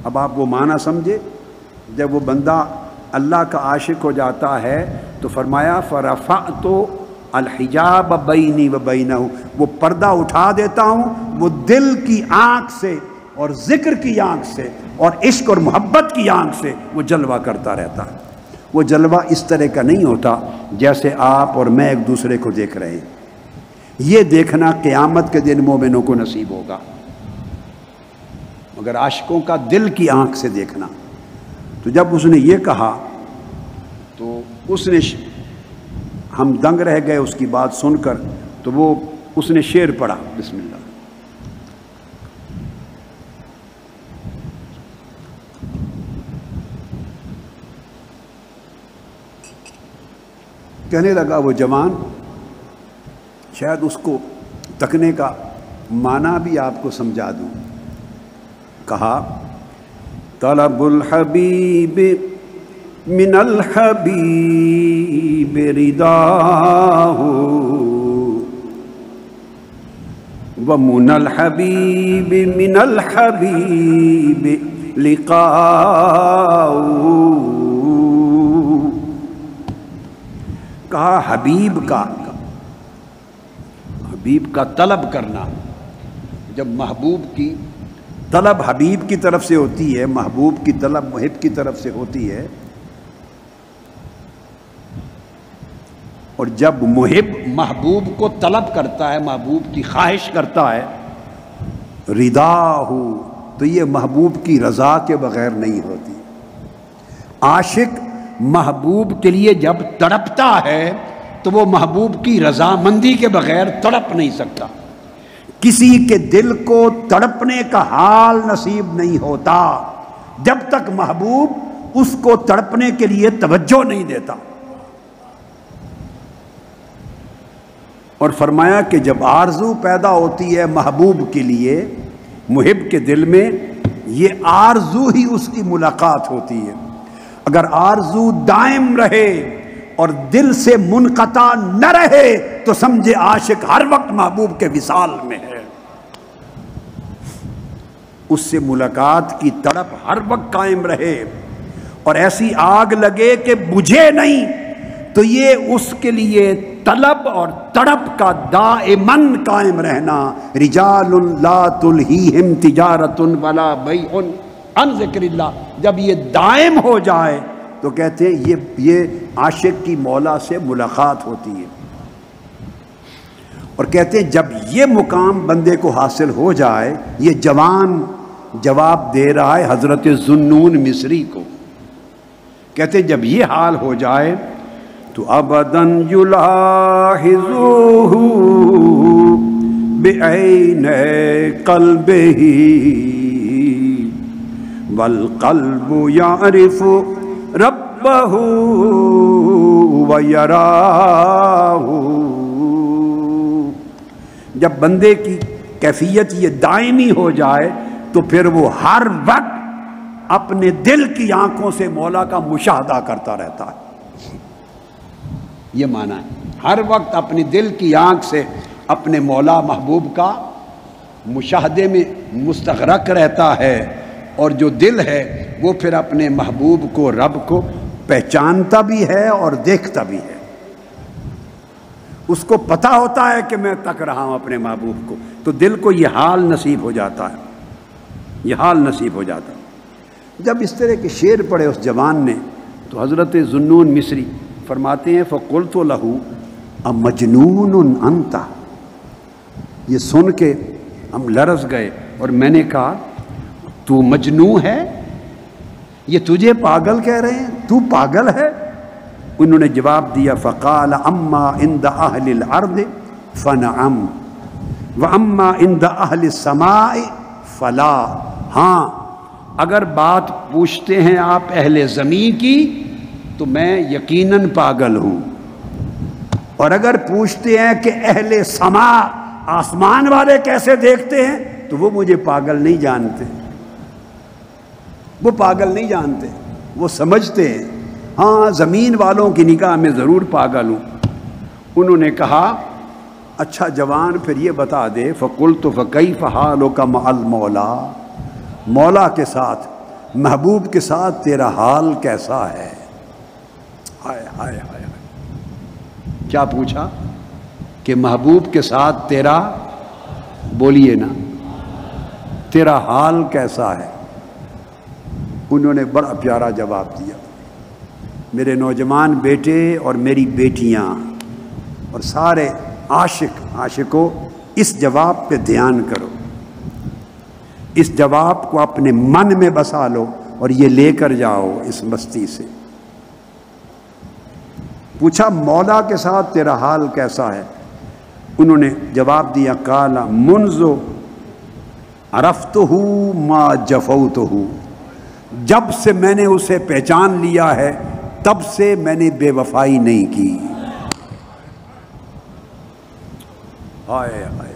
[SPEAKER 1] اب آپ وہ معنی سمجھے، جب وہ بندہ اللہ کا عاشق ہو جاتا ہے تو فرمایا فرفعت الحجاب بینی و بینہ، وہ پردہ اٹھا دیتا ہوں، وہ دل کی آنکھ سے اور ذکر کی آنکھ سے اور عشق اور محبت کی آنکھ سے وہ جلوہ کرتا رہتا ہے۔ وہ جلوہ اس طرح کا نہیں ہوتا جیسے آپ اور میں ایک دوسرے کو دیکھ رہے ہیں، یہ دیکھنا قیامت کے دن مومنوں کو نصیب ہوگا، مگر عاشقوں کا دل کی آنکھ سے دیکھنا۔ تو جب اس نے یہ کہا تو ہم دنگ رہ گئے اس کی بات سن کر، تو وہ اس نے شعر پڑھا، بسم اللہ۔ کہنے لگا وہ جوان، شاید اس کو تکنے کا معنی بھی آپ کو سمجھا دوں۔ کہا طلب الحبیب من الحبیب رداہ ومن الحبیب من الحبیب لقاء۔ کہا حبیب کا طلب کرنا، جب محبوب کی طلب حبیب کی طرف سے ہوتی ہے، محبوب کی طلب محب کی طرف سے ہوتی ہے، اور جب محب محبوب کو طلب کرتا ہے، محبوب کی خواہش کرتا ہے، رضا ہو، تو یہ محبوب کی رضا کے بغیر نہیں ہوتی۔ عاشق محبوب کے لیے جب تڑپتا ہے تو وہ محبوب کی رضامندی کے بغیر تڑپ نہیں سکتا۔ کسی کے دل کو تڑپنے کا حال نصیب نہیں ہوتا جب تک محبوب اس کو تڑپنے کے لیے توجہ نہیں دیتا۔ اور فرمایا کہ جب آرزو پیدا ہوتی ہے محبوب کے لیے، محب کے دل میں، یہ آرزو ہی اس کی ملاقات ہوتی ہے۔ اگر آرزو دائم رہے اور دل سے منقطع نہ رہے تو سمجھے عاشق ہر وقت محبوب کے وصال میں ہے، اس سے ملاقات کی تڑپ ہر وقت قائم رہے، اور ایسی آگ لگے کہ بجھے نہیں، تو یہ اس کے لیے طلب اور تڑپ کا دائماً قائم رہنا۔ رجال لا تلہیہم تجارۃ ولا بیع عن ذکر اللہ، جب یہ دائم ہو جائے تو کہتے ہیں یہ عاشق کی مولا سے ملاقات ہوتی ہے، اور کہتے ہیں جب یہ مقام بندے کو حاصل ہو جائے، یہ جوان جواب دے رہا ہے حضرت ذوالنون مصری کو، کہتے ہیں جب یہ حال ہو جائے تو ابداً یلاحظوہ بعین قلبہ والقلب یعرف ربہ ویراہ۔ جب بندے کی کیفیت یہ دائمی ہو جائے تو پھر وہ ہر وقت اپنے دل کی آنکھوں سے مولا کا مشاہدہ کرتا رہتا ہے، یہ معنی ہے، ہر وقت اپنی دل کی آنکھ سے اپنے مولا محبوب کا مشاہدے میں مستغرق رہتا ہے، اور جو دل ہے وہ پھر اپنے محبوب کو، رب کو پہچانتا بھی ہے اور دیکھتا بھی ہے، اس کو پتہ ہوتا ہے کہ میں تک رہا ہوں اپنے محبوب کو، تو دل کو یہ حال نصیب ہو جاتا ہے، یہ حال نصیب ہو جاتا ہے۔ جب اس طرح کے شعر پڑھے اس جوان نے تو حضرت ذوالنون مصری فرماتے ہیں فقلت لہ امجنون انت، یہ سن کے ہم لرز گئے اور میں نے کہا تو مجنون ہے، یہ تجھے پاگل کہہ رہے ہیں، تو پاگل ہے؟ انہوں نے جواب دیا فقال اما عند اہل الارض فنعم واما عند اہل السماء فلا۔ ہاں اگر بات پوچھتے ہیں آپ اہل زمین کی تو میں یقیناً پاگل ہوں، اور اگر پوچھتے ہیں کہ اہل سما آسمان والے کیسے دیکھتے ہیں تو وہ مجھے پاگل نہیں جانتے، وہ پاگل نہیں جانتے، وہ سمجھتے ہیں ہاں زمین والوں کی نگاہ میں ضرور پاگل ہوں۔ انہوں نے کہا اچھا جوان پھر یہ بتا دے فقلت فکیف حالک مع المولا، مولا کے ساتھ، محبوب کے ساتھ تیرا حال کیسا ہے؟ ہائے ہائے ہائے، کیا پوچھا کہ محبوب کے ساتھ تیرا، بولیے نا، تیرا حال کیسا ہے؟ انہوں نے بڑا پیارا جواب دیا، میرے نوجوان بیٹے اور میری بیٹیاں اور سارے عاشقوں اس جواب پہ دھیان کرو، اس جواب کو اپنے من میں بسا لو اور یہ لے کر جاؤ اس مستی سے۔ پوچھا مولا کے ساتھ تیرا حال کیسا ہے؟ انہوں نے جواب دیا قال منذ عرفتہ ما جفوتہ، جب سے میں نے اسے پہچان لیا ہے تب سے میں نے بے وفائی نہیں کی۔ ہائے ہائے،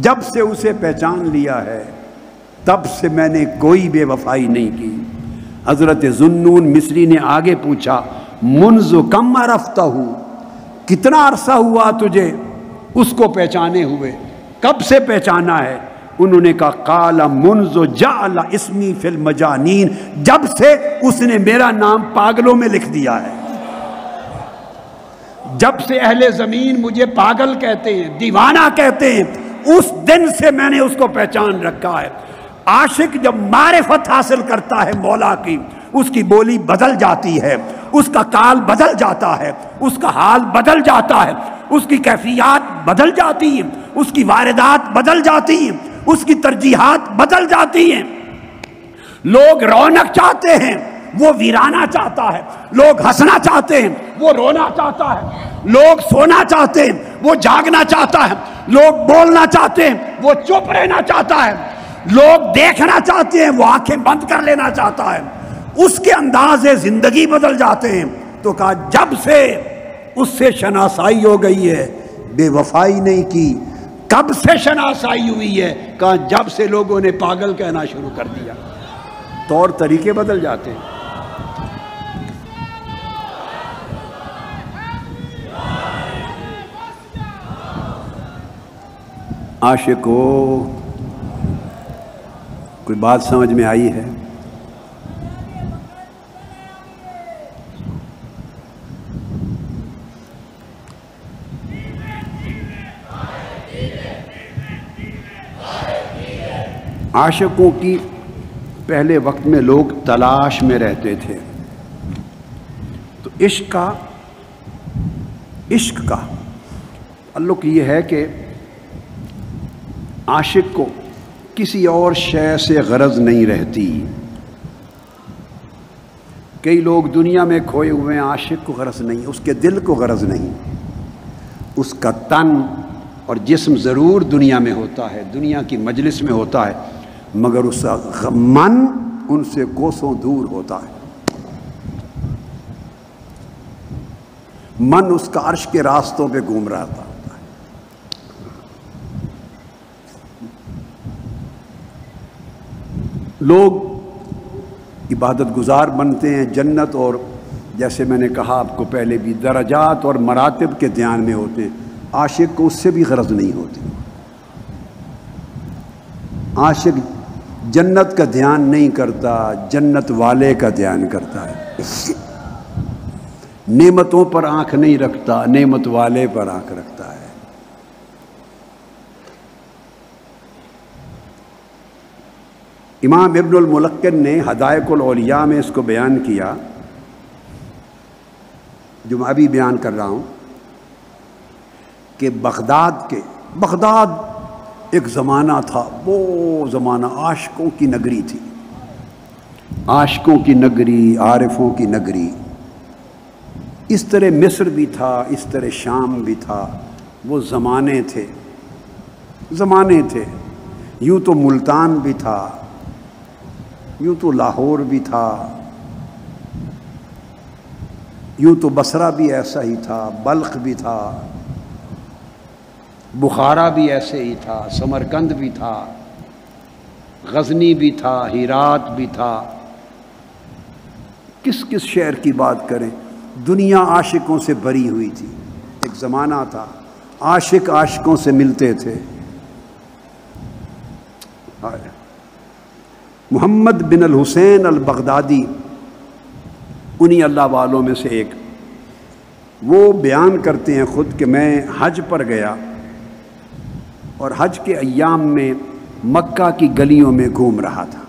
[SPEAKER 1] جب سے اسے پہچان لیا ہے تب سے میں نے کوئی بے وفائی نہیں کی۔ حضرت ذوالنون مصری نے آگے پوچھا منذ کم عرفتہ، کتنا عرصہ ہوا تجھے اس کو پہچانے ہوئے، کب سے پہچانا ہے؟ انہوں نے کہا قال منذ جعل اسمی فی المجانین، جب سے اس نے میرا نام پاگلوں میں لکھ دیا ہے، جب سے اہل زمین مجھے پاگل کہتے ہیں، دیوانہ کہتے ہیں، اس دن سے میں نے اس کو پہچان رکھا ہے۔ عاشق جب معرفت حاصل کرتا ہے مولا کی، اس کی بولی بدل جاتی ہے، اس کا کال بدل جاتا ہے، اس کا حال بدل جاتا ہے، اس کی کیفیات بدل جاتی ہیں، اس کی واردات بدل جاتی ہیں، اس کی ترجیحات بدل جاتی ہیں۔ لوگ رونق چاہتے ہیں، وہ ویرانہ چاہتا ہے، لوگ ہنسنا چاہتے ہیں، وہ رونا چاہتا ہے، لوگ سونا چاہتے ہیں، وہ جاگنا چاہتا ہے، لوگ بولنا چاہتے ہیں، وہ چپ رہنا چاہتا ہے، لوگ دیکھنا چاہتے ہیں، وہ آنکھیں بند کر لینا چاہتا ہے، اس کے انداز زندگی بدل جاتے ہیں۔ تو کہا جب سے اس سے شناسائی ہو گئی ہے بے وفائی نہیں کی۔ کب سے شناسائی ہوئی ہے؟ کہا جب سے لوگوں نے پاگل کہنا شروع کر دیا، طور طریقے بدل جاتے ہیں۔ عاشق ہو. کوئی بات سمجھ میں آئی ہے؟ عاشقوں کی پہلے وقت میں لوگ تلاش میں رہتے تھے. تو عشق کا تعلق یہ ہے کہ عاشق کو کسی اور شے سے غرض نہیں رہتی. کئی لوگ دنیا میں کھوئے ہوئے ہیں، عاشق کو غرض نہیں، اس کے دل کو غرض نہیں. اس کا تن اور جسم ضرور دنیا میں ہوتا ہے، دنیا کی مجلس میں ہوتا ہے، مگر اس کا من ان سے کوسوں دور ہوتا ہے. من اس کا عرش کے راستوں پہ گھوم رہا ہوتا ہے. لوگ عبادت گزار بنتے ہیں، جنت اور جیسے میں نے کہا آپ کو پہلے بھی درجات اور مراتب کے دھیان میں ہوتے ہیں. عاشق کو اس سے بھی غرض نہیں ہوتی. عاشق جنت کا دھیان نہیں کرتا، جنت والے کا دھیان کرتا ہے. نعمتوں پر آنکھ نہیں رکھتا، نعمت والے پر آنکھ رکھتا ہے. امام ابن الملقن نے حدائق الاولیاء میں اس کو بیان کیا جو میں ابھی بیان کر رہا ہوں کہ بغداد ایک زمانہ تھا، وہ زمانہ عاشقوں کی نگری تھی. عاشقوں کی نگری، عارفوں کی نگری. اس طرح مصر بھی تھا، اس طرح شام بھی تھا. وہ زمانے تھے. یوں تو ملتان بھی تھا، یوں تو لاہور بھی تھا، یوں تو بصرہ بھی ایسا ہی تھا، بلخ بھی تھا، بخارا بھی ایسے ہی تھا، سمرقند بھی تھا، غزنی بھی تھا، ہیرات بھی تھا. کس کس شہر کی بات کریں. دنیا عاشقوں سے بھری ہوئی تھی. ایک زمانہ تھا عاشق عاشقوں سے ملتے تھے. محمد بن الحسین البغدادی انہی اللہ والوں میں سے ایک، وہ بیان کرتے ہیں خود کہ میں حج پر گیا اور حج کے ایام میں مکہ کی گلیوں میں گھوم رہا تھا.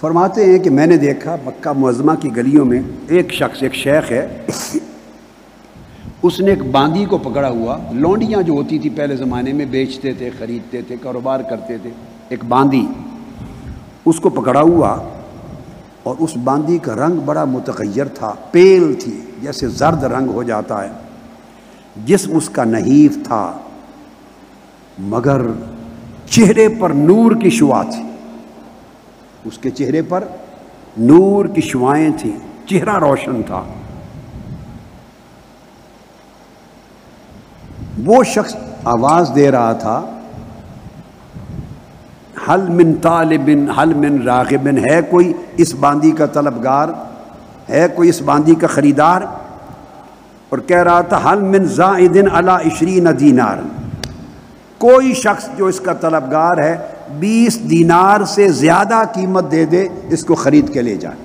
[SPEAKER 1] فرماتے ہیں کہ میں نے دیکھا مکہ معظمہ کی گلیوں میں ایک شخص، ایک شیخ ہے، اس نے ایک باندی کو پکڑا ہوا. لونڈیاں جو ہوتی تھی پہلے زمانے میں بیچتے تھے، خریدتے تھے، کاروبار کرتے تھے. ایک باندی اس کو پکڑا ہوا اور اس باندی کا رنگ بڑا متغیر تھا، پیل تھی، جیسے زرد رنگ ہو جاتا ہے. جسم اس کا نحیف تھا مگر چہرے پر نور کی شعاع تھی. اس کے چہرے پر نور کی شعائیں تھیں، چہرہ روشن تھا. وہ شخص آواز دے رہا تھا، حل من طالب حل من راغب، ہے کوئی اس باندی کا طلبگار، ہے کوئی اس باندی کا خریدار. اور کہہ رہا تھا حل من زائد علی 20 دینار، کوئی شخص جو اس کا طلبگار ہے 20 دینار سے زیادہ قیمت دے دے، اس کو خرید کے لے جائے.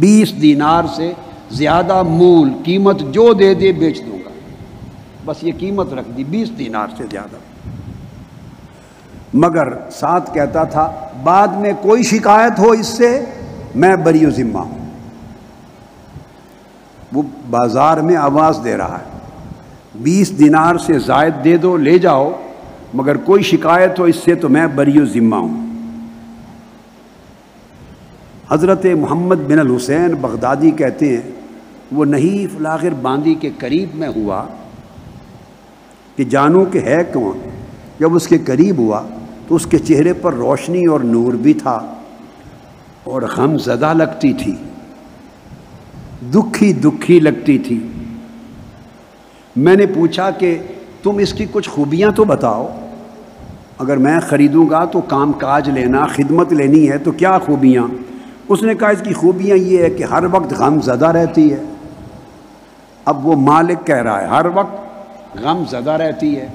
[SPEAKER 1] 20 دینار سے زیادہ مول قیمت جو دے دے بیچ دوں گا. بس یہ قیمت رکھ دی 20 دینار سے زیادہ. مگر ساتھ کہتا تھا بعد میں کوئی شکایت ہو اس سے میں بری و ذمہ ہوں. وہ بازار میں آواز دے رہا ہے 20 دینار سے زائد دے دو، لے جاؤ، مگر کوئی شکایت ہو اس سے تو میں بری و ذمہ ہوں. حضرت محمد بن الحسین بغدادی کہتے ہیں وہ نحیف لاغر باندی کے قریب میں ہوا کہ جانوں کہ ہے کون. جب اس کے قریب ہوا تو اس کے چہرے پر روشنی اور نور بھی تھا اور غم زدہ لگتی تھی، دکھی لگتی تھی. میں نے پوچھا کہ تم اس کی کچھ خوبیاں تو بتاؤ، اگر میں خریدوں گا تو کام کاج لینا، خدمت لینی ہے، تو کیا خوبیاں؟ اس نے کہا اس کی خوبیاں یہ ہے کہ ہر وقت غم زدہ رہتی ہے. اب وہ مالک کہہ رہا ہے ہر وقت غم زدہ رہتی ہے،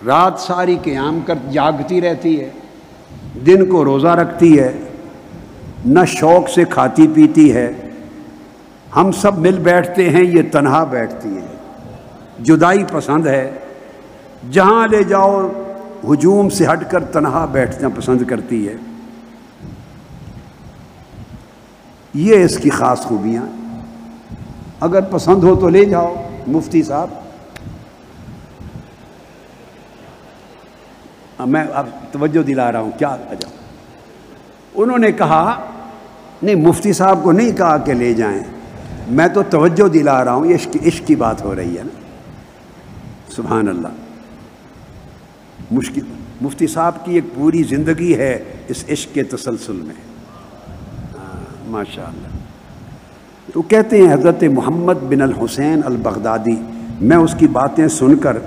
[SPEAKER 1] رات ساری قیام کر جاگتی رہتی ہے، دن کو روزہ رکھتی ہے، نہ شوق سے کھاتی پیتی ہے۔ ہم سب مل بیٹھتے ہیں، یہ تنہا بیٹھتی ہے، جدائی پسند ہے، جہاں لے جاؤ ہجوم سے ہٹ کر تنہا بیٹھنا پسند کرتی ہے۔ یہ اس کی خاص خوبیاں، اگر پسند ہو تو لے جاؤ مفتی صاحب۔ میں اب توجہ دلا رہا ہوں، کیا وجہ؟ انہوں نے کہا نہیں، مفتی صاحب کو نہیں کہا کہ لے جائیں، میں تو توجہ دلا رہا ہوں، یہ عشق کی بات ہو رہی ہے نا۔ سبحان اللہ، مشکل مفتی صاحب کی ایک پوری زندگی ہے اس عشق کے تسلسل میں، ماشاء اللہ۔ تو کہتے ہیں حضرت محمد بن الحسین البغدادی، میں اس کی باتیں سن کر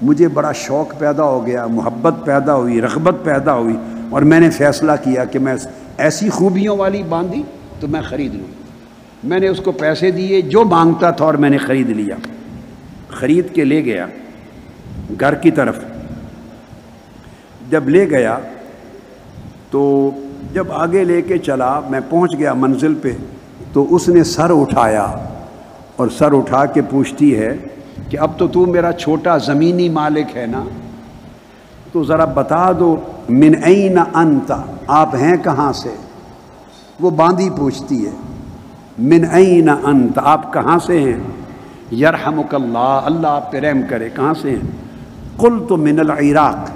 [SPEAKER 1] مجھے بڑا شوق پیدا ہو گیا، محبت پیدا ہوئی، رغبت پیدا ہوئی، اور میں نے فیصلہ کیا کہ میں ایسی خوبیوں والی باندی تو میں خرید لوں۔ میں نے اس کو پیسے دیے جو مانگتا تھا اور میں نے خرید لیا۔ خرید کے لے گیا گھر کی طرف۔ جب لے گیا تو جب آگے لے کے چلا، میں پہنچ گیا منزل پہ، تو اس نے سر اٹھایا اور سر اٹھا کے پوچھتی ہے کہ اب تو میرا چھوٹا زمینی مالک ہے نا، تو ذرا بتا دو من این انت، آپ ہیں کہاں سے؟ وہ باندی پوچھتی ہے من این انت، آپ کہاں سے ہیں؟ یرحمک اللہ، اللہ آپ پہ رحم کرے، کہاں سے ہیں؟ قلت من العراق،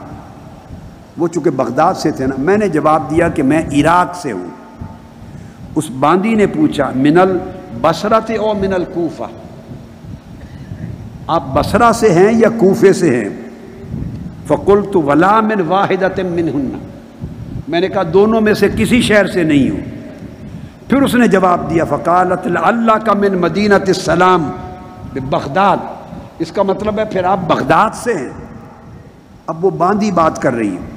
[SPEAKER 1] وہ چونکہ بغداد سے تھے نا، میں نے جواب دیا کہ میں عراق سے ہوں۔ اس باندی نے پوچھا من البصرۃ او من الکوفہ، آپ بصرہ سے ہیں یا کوفے سے ہیں؟ فقلت ولا من واحدۃ منہن، میں نے کہا دونوں میں سے کسی شہر سے نہیں ہوں۔ پھر اس نے جواب دیا فقالت لعلک من مدینہ السلام بغداد، اس کا مطلب ہے پھر آپ بغداد سے ہیں۔ اب وہ باندی بات کر رہی ہے،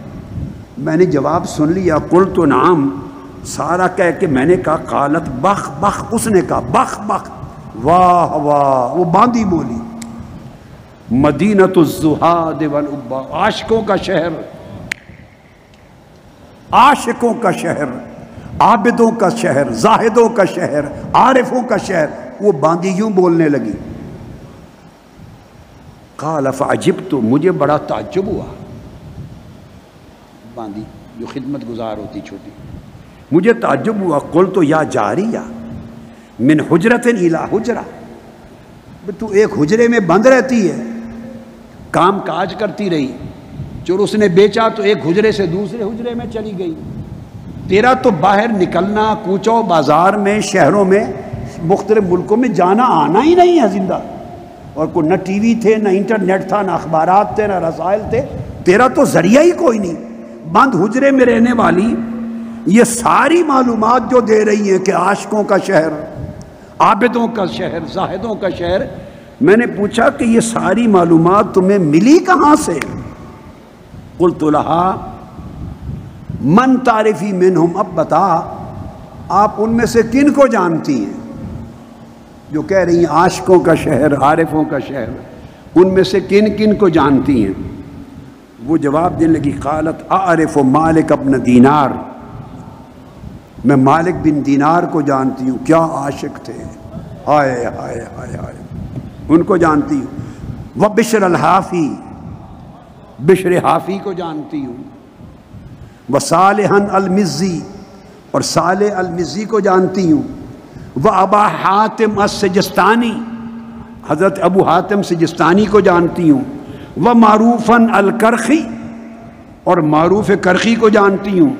[SPEAKER 1] میں نے جواب سن لیا، قلت نعم، سارا کہہ کے میں نے کہا قالت بخ بخ، اس نے کہا بخ بخ، واہ واہ، وہ باندی بولی مدینۃ الزہاد والعباد، عاشقوں کا شہر، عاشقوں کا شہر، عابدوں کا شہر، زاہدوں کا شہر، عارفوں کا شہر۔ وہ باندی یوں بولنے لگی، قال فعجبت، مجھے بڑا تعجب ہوا، باندی جو خدمت گزار ہوتی چھوٹی، مجھے تعجب ہوا، قلت یا جاریہ من حجرۃ الی حجرہ، تو ایک حجرے میں بند رہتی ہے، کام کاج کرتی رہی، جو اس نے بیچا تو ایک حجرے سے دوسرے حجرے میں چلی گئی، تیرا تو باہر نکلنا، کوچوں بازار میں، شہروں میں، مختلف ملکوں میں جانا آنا ہی نہیں ہے زندہ، اور کوئی نہ ٹی وی تھے، نہ انٹرنیٹ تھا، نہ اخبارات تھے، نہ رسائل تھے، تیرا تو ذریعہ ہی کوئی نہیں، بند حجرے میں رہنے والی یہ ساری معلومات جو دے رہی ہیں کہ عاشقوں کا شہر، عابدوں کا شہر، زاہدوں کا شہر۔ میں نے پوچھا کہ یہ ساری معلومات تمہیں ملی کہاں سے؟ قلت لہا من تعرفی منہم، اب بتا آپ ان میں سے کن کو جانتی ہیں جو کہہ رہی ہیں عاشقوں کا شہر، عارفوں کا شہر، ان میں سے کن کن کو جانتی ہیں؟ وہ جواب دینے لگی قالت اعرف مالک ابن دینار، میں مالک بن دینار کو جانتی ہوں، کیا عاشق تھے، ہائے ہائے ہائے ہائے، ان کو جانتی ہوں۔ وہ بشر الحافی، بشر حافی کو جانتی ہوں۔ وہ صالحن المزی، اور صالح المزی کو جانتی ہوں۔ وہ ابا حاتم السجستانی، حضرت ابو حاتم سجستانی کو جانتی ہوں۔ وہ معروفاً الکرخی، اور معروف کرخی کو جانتی ہوں۔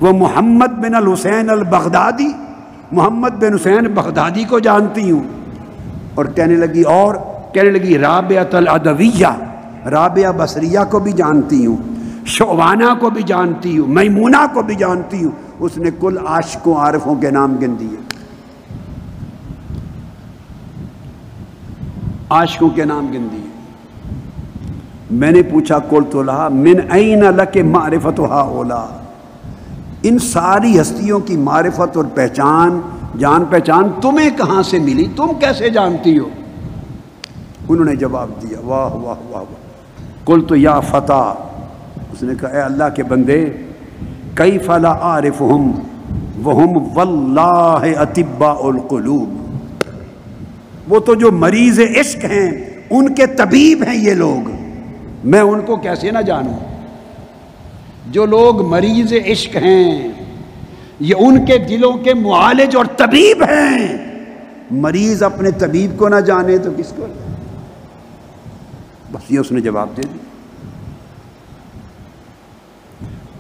[SPEAKER 1] وہ محمد بن الحسین البغدادی، محمد بن حسین بغدادی کو جانتی ہوں۔ اور کہنے لگی رابعۃ العدویہ، رابعہ بصریہ کو بھی جانتی ہوں، شعبانہ کو بھی جانتی ہوں، میمونہ کو بھی جانتی ہوں۔ اس نے کل عاشقوں عارفوں کے نام گن دیے، عاشقوں کے نام گن دیے۔ میں نے پوچھا قلت لہا من این لک معرفت ہؤلاء، ان ساری ہستیوں کی معرفت اور پہچان، جان پہچان تمہیں کہاں سے ملی، تم کیسے جانتی ہو؟ انہوں نے جواب دیا واہ واہ واہ واہ، قلت یا فتیٰ، اس نے کہا اے اللہ کے بندے، کیف لا اعرفہم وہم واللہ اطباء القلوب، وہ تو جو مریض عشق ہیں ان کے طبیب ہیں یہ لوگ، میں ان کو کیسے نہ جانوں؟ جو لوگ مریض عشق ہیں یہ ان کے دلوں کے معالج اور طبیب ہیں، مریض اپنے طبیب کو نہ جانے تو کس کو؟ بس یہ اس نے جواب دے دیا۔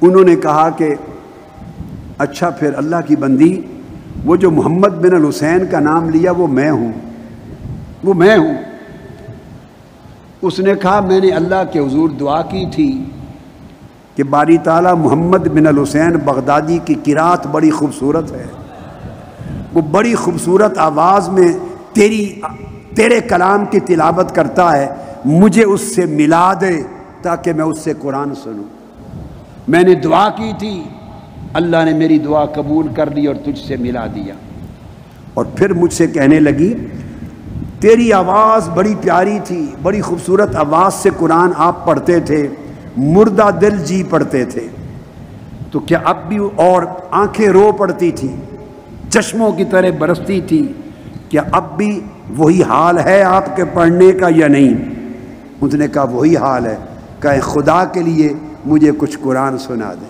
[SPEAKER 1] انہوں نے کہا کہ اچھا پھر اللہ کی بندی، وہ جو محمد بن الحسین کا نام لیا وہ میں ہوں، وہ میں ہوں۔ اس نے کہا میں نے اللہ کے حضور دعا کی تھی کہ باری تعالیٰ محمد بن الحسین بغدادی کی قرات بڑی خوبصورت ہے، وہ بڑی خوبصورت آواز میں تیرے کلام کی تلاوت کرتا ہے، مجھے اس سے ملا دے تاکہ میں اس سے قرآن سنوں۔ میں نے دعا کی تھی، اللہ نے میری دعا قبول کر لی اور تجھ سے ملا دیا۔ اور پھر مجھ سے کہنے لگی تیری آواز بڑی پیاری تھی، بڑی خوبصورت آواز سے قرآن آپ پڑھتے تھے، مردہ دل جی پڑھتے تھے، تو کیا اب بھی، اور آنکھیں رو پڑتی تھی، چشموں کی طرح برستی تھی، کیا اب بھی وہی حال ہے آپ کے پڑھنے کا یا نہیں؟ اس نے کہا وہی حال ہے۔ کہے خدا کے لیے مجھے کچھ قرآن سنا دے،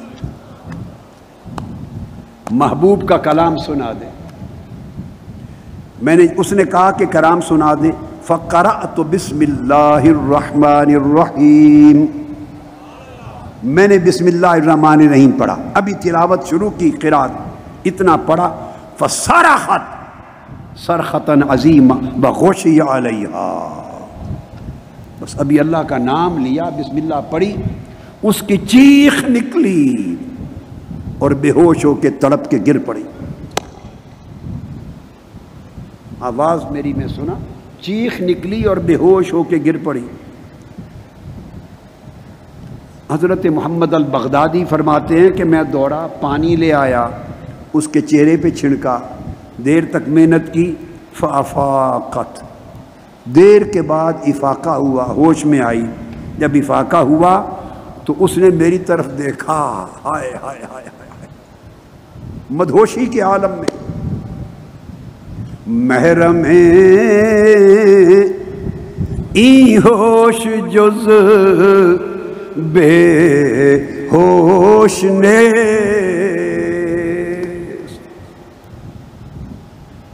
[SPEAKER 1] محبوب کا کلام سنا دے۔ اس نے کہا کہ کلام سنا دیں، فقرأت بسم اللہ الرحمن الرحیم، میں نے بسم اللہ الرحمن الرحیم پڑھا، ابھی تلاوت شروع کی، قرات اتنا پڑھا، فصرخت صرخۃ عظیمہ وغشی علیہا، بس ابھی اللہ کا نام لیا، بسم اللہ پڑھی، اس کی چیخ نکلی اور بے ہوش ہو کے تڑپ کے گر پڑی۔ آواز میری میں سنا، چیخ نکلی اور بے ہوش ہو کے گر پڑی۔ حضرت محمد البغدادی فرماتے ہیں کہ میں دوڑا، پانی لے آیا، اس کے چہرے پہ چھڑکا، دیر تک محنت کی، فافاقت، دیر کے بعد افاقہ ہوا، ہوش میں آئی۔ جب افاقہ ہوا تو اس نے میری طرف دیکھا، ہائے ہائے ہائے ہائے، مدہوشی کے عالم میں، محرم ای ہوش جز بے ہوش نے،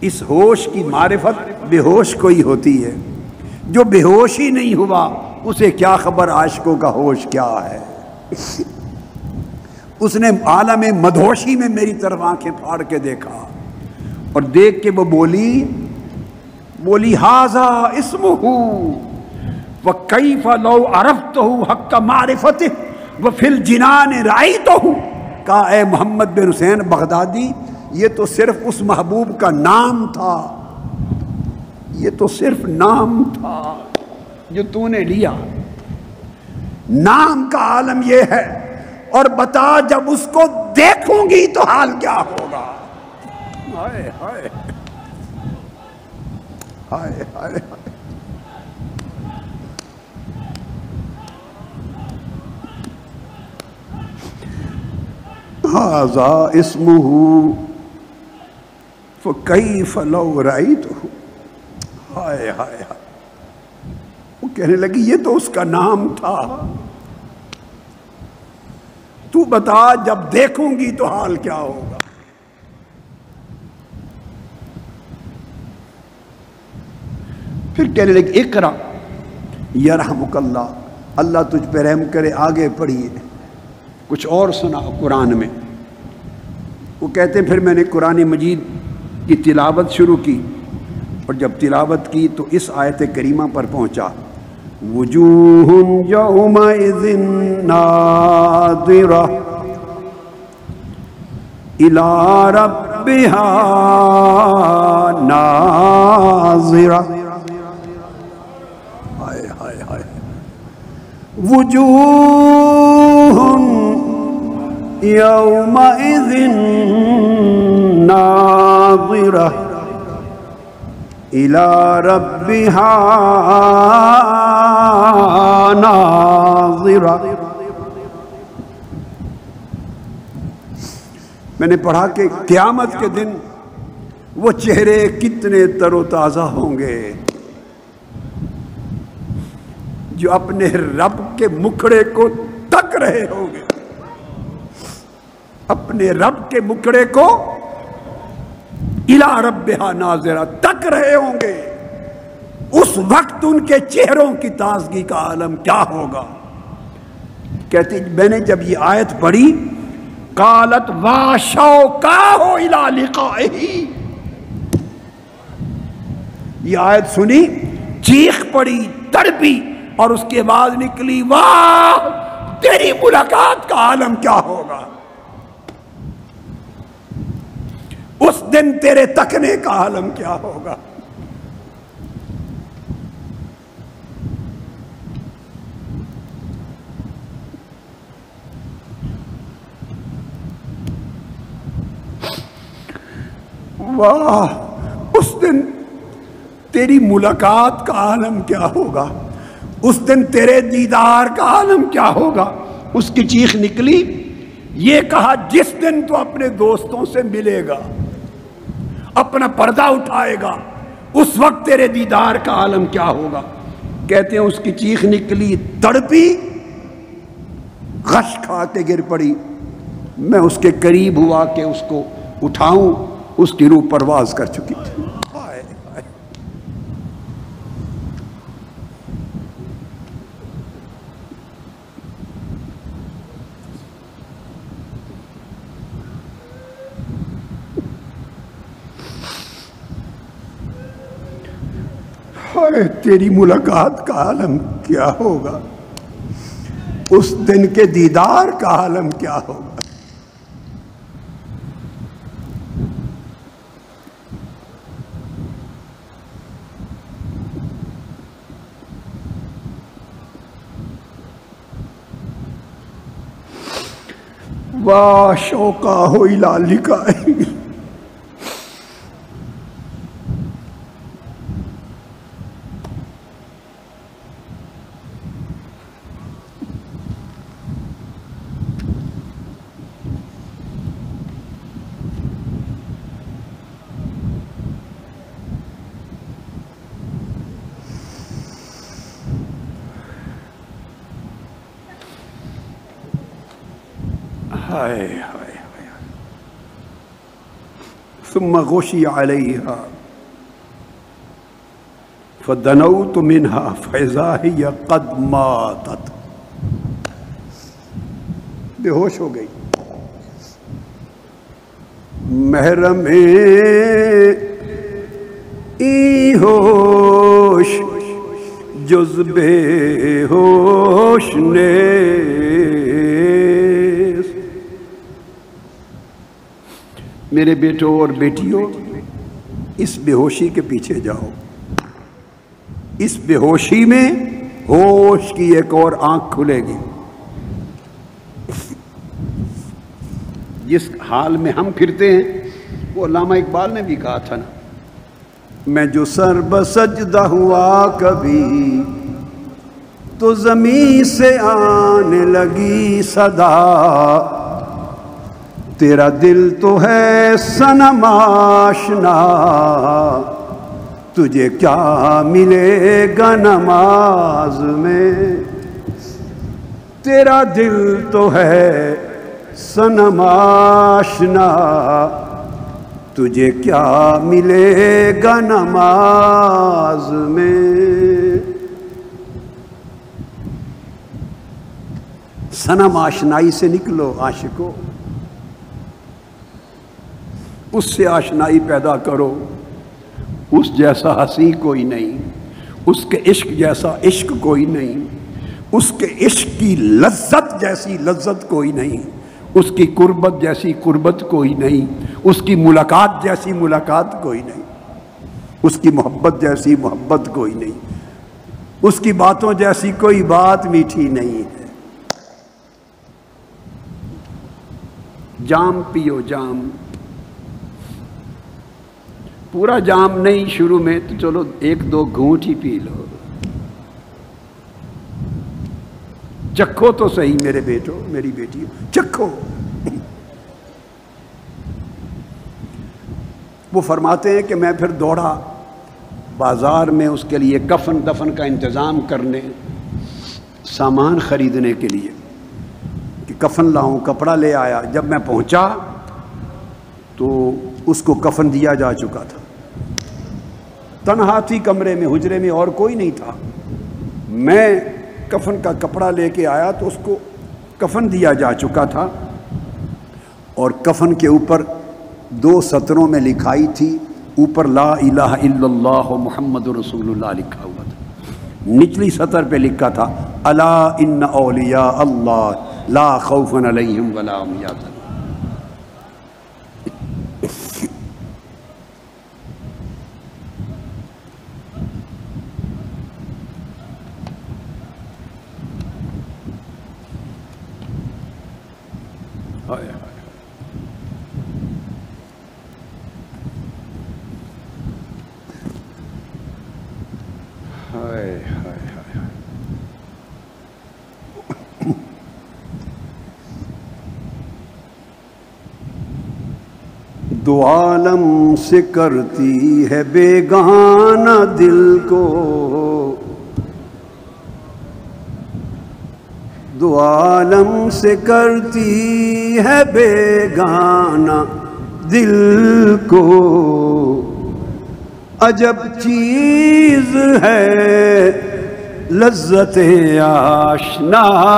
[SPEAKER 1] اس ہوش کی معرفت بے ہوش کو ہی ہوتی ہے، جو بے ہوش ہی نہیں ہوا اسے کیا خبر عاشقوں کا ہوش کیا ہے۔ اس نے عالم مدہوشی میں میری طرف آنکھیں پھاڑ کے دیکھا اور دیکھ کے وہ بولی ھذا اسمہ وکیف لو عرفتہ حق معرفتہ وفی الجنان رأیتہ، کہا اے محمد بن حسین بغدادی، یہ تو صرف اس محبوب کا نام تھا، یہ تو صرف نام تھا جو تو نے لیا، نام کا عالم یہ ہے، اور بتا جب اس کو دیکھوں گی تو حال کیا ہوگا۔ ہائے ہائے ہائے ہائے، ھذا اسمہ فکیف لو رأیتہ، ہائے ہائے ہائے، وہ کہنے لگی یہ تو اس کا نام تھا، تو بتا جب دیکھوں گی تو حال کیا ہوگا۔ پھر کہنے لگی اقرا یرحمک اللہ، اللہ تجھ پہ رحم کرے، آگے پڑھیے، کچھ اور سنا قرآن میں۔ وہ کہتے ہیں پھر میں نے قرآن مجید کی تلاوت شروع کی، اور جب تلاوت کی تو اس آیت کریمہ پر پہنچا، وجوہ یومئذ ناظرہ الی ربہا ناظرہ، ہائے ہائے ہائے، وجوہ یومئذ ناظرہ الی ربہا ناظرہ. میں نے پڑھا کہ قیامت کے دن وہ چہرے کتنے تر و تازہ ہوں گے جو اپنے رب کے مکھڑے کو تک رہے ہوں گے، اپنے رب کے مکھڑے کو الی ربہا ناظرہ تک رہے ہوں گے. اس وقت ان کے چہروں کی تازگی کا عالم کیا ہوگا. کہتی میں نے جب یہ آیت پڑھی قالت واشوقاہ الی لقائہ، یہ آیت سنی، چیخ پڑی، تڑپی، اور اس کے بعد نکلی واہ تیری ملاقات کا عالم کیا ہوگا، اس دن تیرے تکنے کا عالم کیا ہوگا. واہ اس دن تیری ملاقات کا عالم کیا ہوگا، اس دن تیرے دیدار کا عالم کیا ہوگا. اس کی چیخ نکلی، یہ کہا جس دن تو اپنے دوستوں سے ملے گا، اپنا پردہ اٹھائے گا، اس وقت تیرے دیدار کا عالم کیا ہوگا. کہتے ہیں اس کی چیخ نکلی، تڑپی، غش کھا کے گر پڑی. میں اس کے قریب ہوا کہ اس کو اٹھاؤں، اس کی روح پرواز کر چکی تھی. تیری ملاقات کا عالم کیا ہوگا، اس دن کے دیدار کا عالم کیا ہوگا. واشوقاہ الی لقائہ. ہائے ہائے ہائے. ثم غشی علیہا فدنوت منہا فاذا ہی قد ماتت. بے ہوش ہو گئی. محرم ای ہوش جز بے ہوش نے. میرے بیٹوں اور بیٹیوں، اس بے ہوشی کے پیچھے جاؤ. اس بے ہوشی میں ہوش کی ایک اور آنکھ کھلے گی. جس حال میں ہم پھرتے ہیں وہ علامہ اقبال نے بھی کہا تھا نا، میں جو سر بسجدہ ہوا کبھی تو زمین سے آنے لگی صدا، تیرا دل تو ہے صنم آشنا، تجھے کیا ملے گا نماز میں. تیرا دل تو ہے صنم آشنا، تجھے کیا ملے گا نماز میں. صنم آشنائی سے نکلو عاشقو، اس سے آشنائی پیدا کرو. اس جیسا ہنسی کوئی نہیں، اس کے عشق جیسا عشق کوئی نہیں، اس کے عشق کی لذت جیسی لذت کوئی نہیں، اس کی قربت جیسی قربت کوئی نہیں، اس کی ملاقات جیسی ملاقات کوئی نہیں، اس کی محبت جیسی محبت کوئی نہیں، اس کی باتوں جیسی کوئی بات میٹھی نہیں ہے. جام پیو جام، پورا جام نہیں شروع میں تو چلو ایک دو گھونٹ ہی پی لو، چکھو تو صحیح میرے بیٹو میری بیٹی، چکھو۔ وہ فرماتے ہیں کہ میں پھر دوڑا بازار میں اس کے لیے کفن دفن کا انتظام کرنے، سامان خریدنے کے لیے کہ کفن لاؤں، کپڑا لے آیا۔ جب میں پہنچا تو اس کو کفن دیا جا چکا تھا، تنہا تھی کمرے میں، حجرے میں اور کوئی نہیں تھا۔ میں کفن کا کپڑا لے کے آیا تو اس کو کفن دیا جا چکا تھا، اور کفن کے اوپر 2 سطروں میں لکھائی تھی، اوپر لا الہ الا اللہ محمد رسول اللہ لکھا ہوا تھا، نچلی سطر پہ لکھا تھا الا ان اولیاء اللہ لا خوف علیہم ولا هم یحزنون۔ دو عالم سے کرتی ہے بیگانہ دل کو، دو عالم سے کرتی ہے بیگانہ دل کو، عجب چیز ہے لذت آشنائی۔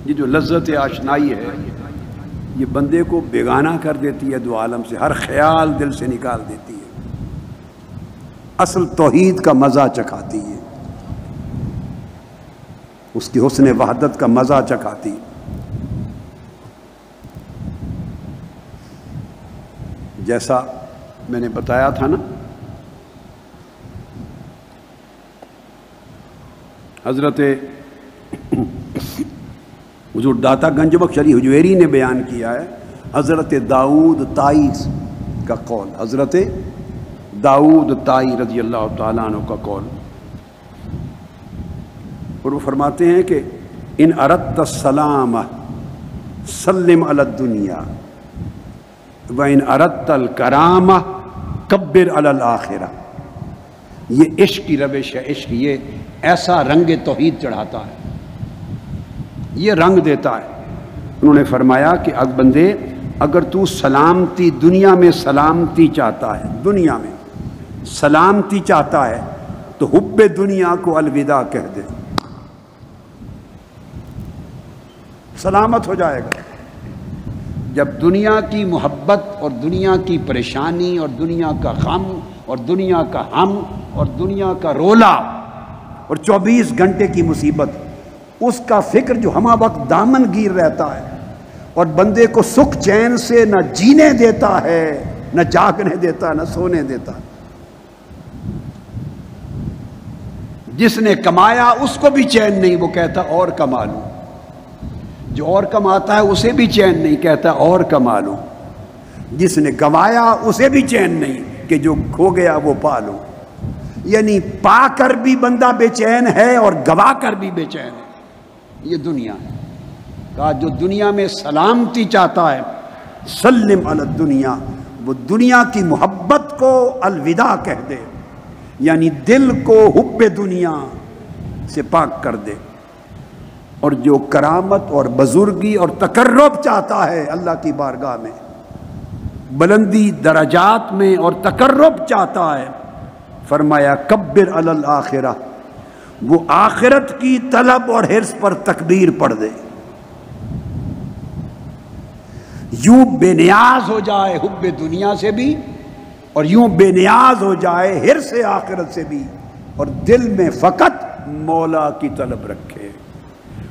[SPEAKER 1] یہ جو لذت آشنائی ہے یہ بندے کو بیگانہ کر دیتی ہے دو عالم سے، ہر خیال دل سے نکال دیتی ہے، اصل توحید کا مزہ چکھاتی ہے، اس کی حسن وحدت کا مزہ چکھاتی ہے۔ جیسا میں نے بتایا تھا نا، حضرت حضور داتا گنج بخش علی حجویری نے بیان کیا ہے، حضرت داؤد طائی کا قول، حضرت داؤد طائی رضی اللہ تعالیٰ عنہ کا قول، اور وہ فرماتے ہیں کہ ان اردت السلام سلم علی الدنیا وَإِنْ أَرَدْتَ الْكَرَامَةَ كَبِّرْ عَلَى الْآخِرَةِ۔ یہ عشق کی روش ہے، عشق یہ ایسا رنگ توحید چڑھاتا ہے، یہ رنگ دیتا ہے۔ انہوں نے فرمایا کہ اب بندے اگر تو سلامتی دنیا میں سلامتی چاہتا ہے، دنیا میں سلامتی چاہتا ہے تو حب دنیا کو الوداع کہہ دے، سلامت ہو جائے گا۔ جب دنیا کی محبت اور دنیا کی پریشانی اور دنیا کا غم اور دنیا کا ہم اور دنیا کا رولا اور 24 گھنٹے کی مصیبت، اس کا فکر جو ہمہ وقت دامن گیر رہتا ہے اور بندے کو سکھ چین سے نہ جینے دیتا ہے، نہ جاگنے دیتا، نہ سونے دیتا۔ جس نے کمایا اس کو بھی چین نہیں، وہ کہتا اور کما لوں، جو اور کماتا ہے اسے بھی چین نہیں، کہتا اور کما لوں، جس نے گوایا اسے بھی چین نہیں کہ جو کھو گیا وہ پا لوں۔ یعنی پا کر بھی بندہ بے چین ہے اور گوا کر بھی بے چین ہے، یہ دنیا ہے۔ کہا جو دنیا میں سلامتی چاہتا ہے سلم علی الدنیا، وہ دنیا کی محبت کو الوداع کہہ دے، یعنی دل کو حب دنیا سے پاک کر دے۔ اور جو کرامت اور بزرگی اور تقرب چاہتا ہے اللہ کی بارگاہ میں، بلندی درجات میں اور تقرب چاہتا ہے، فرمایا کبر علی الآخرہ، وہ آخرت کی طلب اور حرص پر تکبیر پڑھ دے، یوں بے نیاز ہو جائے حب دنیا سے بھی اور یوں بے نیاز ہو جائے حرص آخرت سے بھی، اور دل میں فقط مولا کی طلب رکھے۔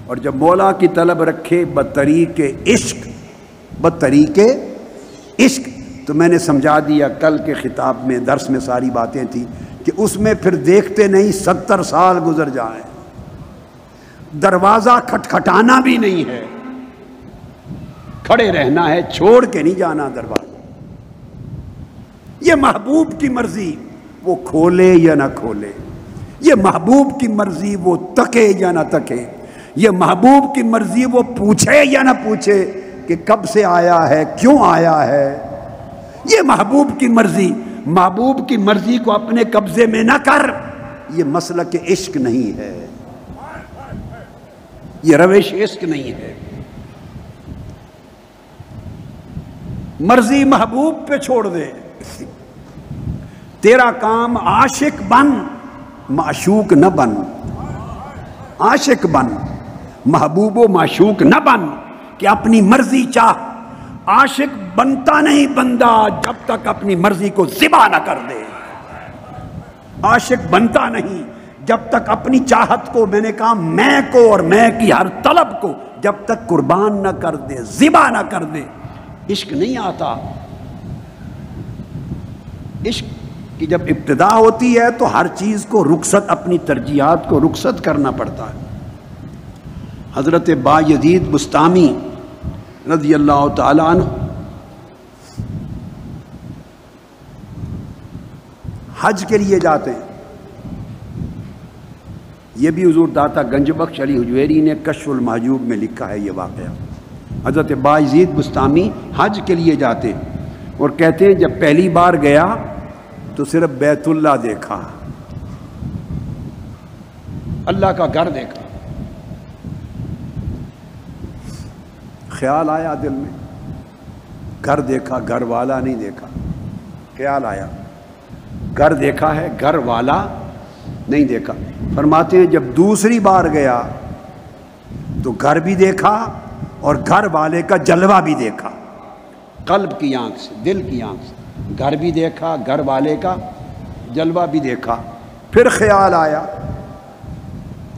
[SPEAKER 1] اور جب مولا کی طلب رکھے بطریق عشق، بطریق عشق، تو میں نے سمجھا دیا کل کے خطاب میں، درس میں ساری باتیں تھیں کہ اس میں پھر دیکھتے نہیں 70 سال گزر جائیں، دروازہ کھٹکھٹانا بھی نہیں ہے، کھڑے رہنا ہے، چھوڑ کے نہیں جانا دروازہ۔ یہ محبوب کی مرضی وہ کھولے یا نہ کھولے، یہ محبوب کی مرضی وہ تکے یا نہ تکے، یہ محبوب کی مرضی وہ پوچھے یا نہ پوچھے کہ کب سے آیا ہے، کیوں آیا ہے، یہ محبوب کی مرضی۔ محبوب کی مرضی کو اپنے قبضے میں نہ کر، یہ مسلک عشق نہیں ہے، یہ روش عشق نہیں ہے۔ مرضی محبوب پہ چھوڑ دے، تیرا کام عاشق بن، معشوق نہ بن، عاشق بن، محبوب و معشوق نہ بن کہ اپنی مرضی چاہ۔ عاشق بنتا نہیں بندہ جب تک اپنی مرضی کو ذبح نہ کر دے، عاشق بنتا نہیں جب تک اپنی چاہت کو، میں نے کہا میں کو اور میں کی ہر طلب کو جب تک قربان نہ کر دے، ذبح نہ کر دے، عشق نہیں آتا۔ عشق کی جب ابتدا ہوتی ہے تو ہر چیز کو رخصت، اپنی ترجیحات کو رخصت کرنا پڑتا ہے۔ حضرت بایزید بسطامی رضی اللہ تعالیٰ عنہ حج کے لیے جاتے ہیں، یہ بھی حضور داتا گنج بخش علی حجویری نے کشف المحجوب میں لکھا ہے یہ واقعہ۔ حضرت بایزید بسطامی حج کے لیے جاتے ہیں اور کہتے ہیں جب پہلی بار گیا تو صرف بیت اللہ دیکھا، اللہ کا گھر دیکھا، خیال آیا دل میں، گھر دیکھا گھر والا نہیں دیکھا، خیال آیا گھر دیکھا ہے گھر والا نہیں دیکھا۔ فرماتے ہیں جب دوسری بار گیا تو گھر بھی دیکھا اور گھر والے کا جلوہ بھی دیکھا، قلب کی آنکھ سے، دل کی آنکھ سے گھر بھی دیکھا، گھر والے کا جلوہ بھی دیکھا۔ پھر خیال آیا،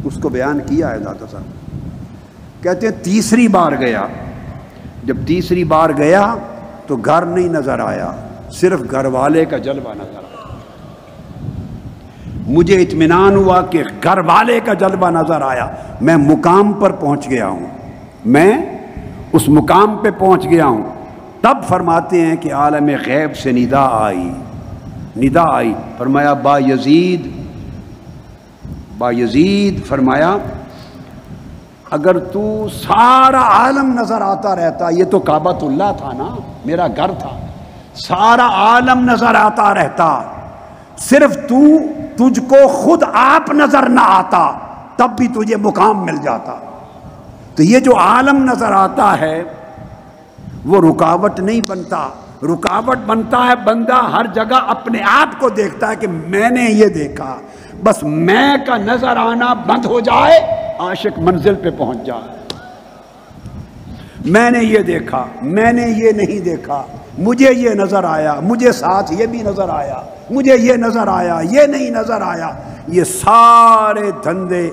[SPEAKER 1] اس کو بیان کیا ہے داتا صاحب، کہتے ہیں تیسری بار گیا، جب تیسری بار گیا تو گھر نہیں نظر آیا، صرف گھر والے کا جلوہ نظر آیا۔ مجھے اطمینان ہوا کہ گھر والے کا جلوہ نظر آیا، میں مقام پر پہنچ گیا ہوں، میں اس مقام پہ پہنچ گیا ہوں۔ تب فرماتے ہیں کہ عالم غیب سے ندا آئی، فرمایا با یزید، فرمایا اگر تو سارا عالم نظر آتا رہتا، یہ تو کعبۃ اللہ تھا نا، میرا گھر تھا، سارا عالم نظر آتا رہتا، صرف تجھ کو خود آپ نظر نہ آتا تب بھی تجھے مقام مل جاتا۔ تو یہ جو عالم نظر آتا ہے وہ رکاوٹ نہیں بنتا، رکاوٹ بنتا ہے بندہ ہر جگہ اپنے آپ کو دیکھتا ہے کہ میں نے یہ دیکھا، بس میں کا نظر آنا بند ہو جائے، عاشق منزل پہ پہنچ جائے۔ میں نے یہ دیکھا، میں نے یہ نہیں دیکھا، مجھے یہ نظر آیا، مجھے ساتھ یہ بھی نظر آیا، مجھے یہ نظر آیا، یہ نہیں نظر آیا، یہ سارے دھندے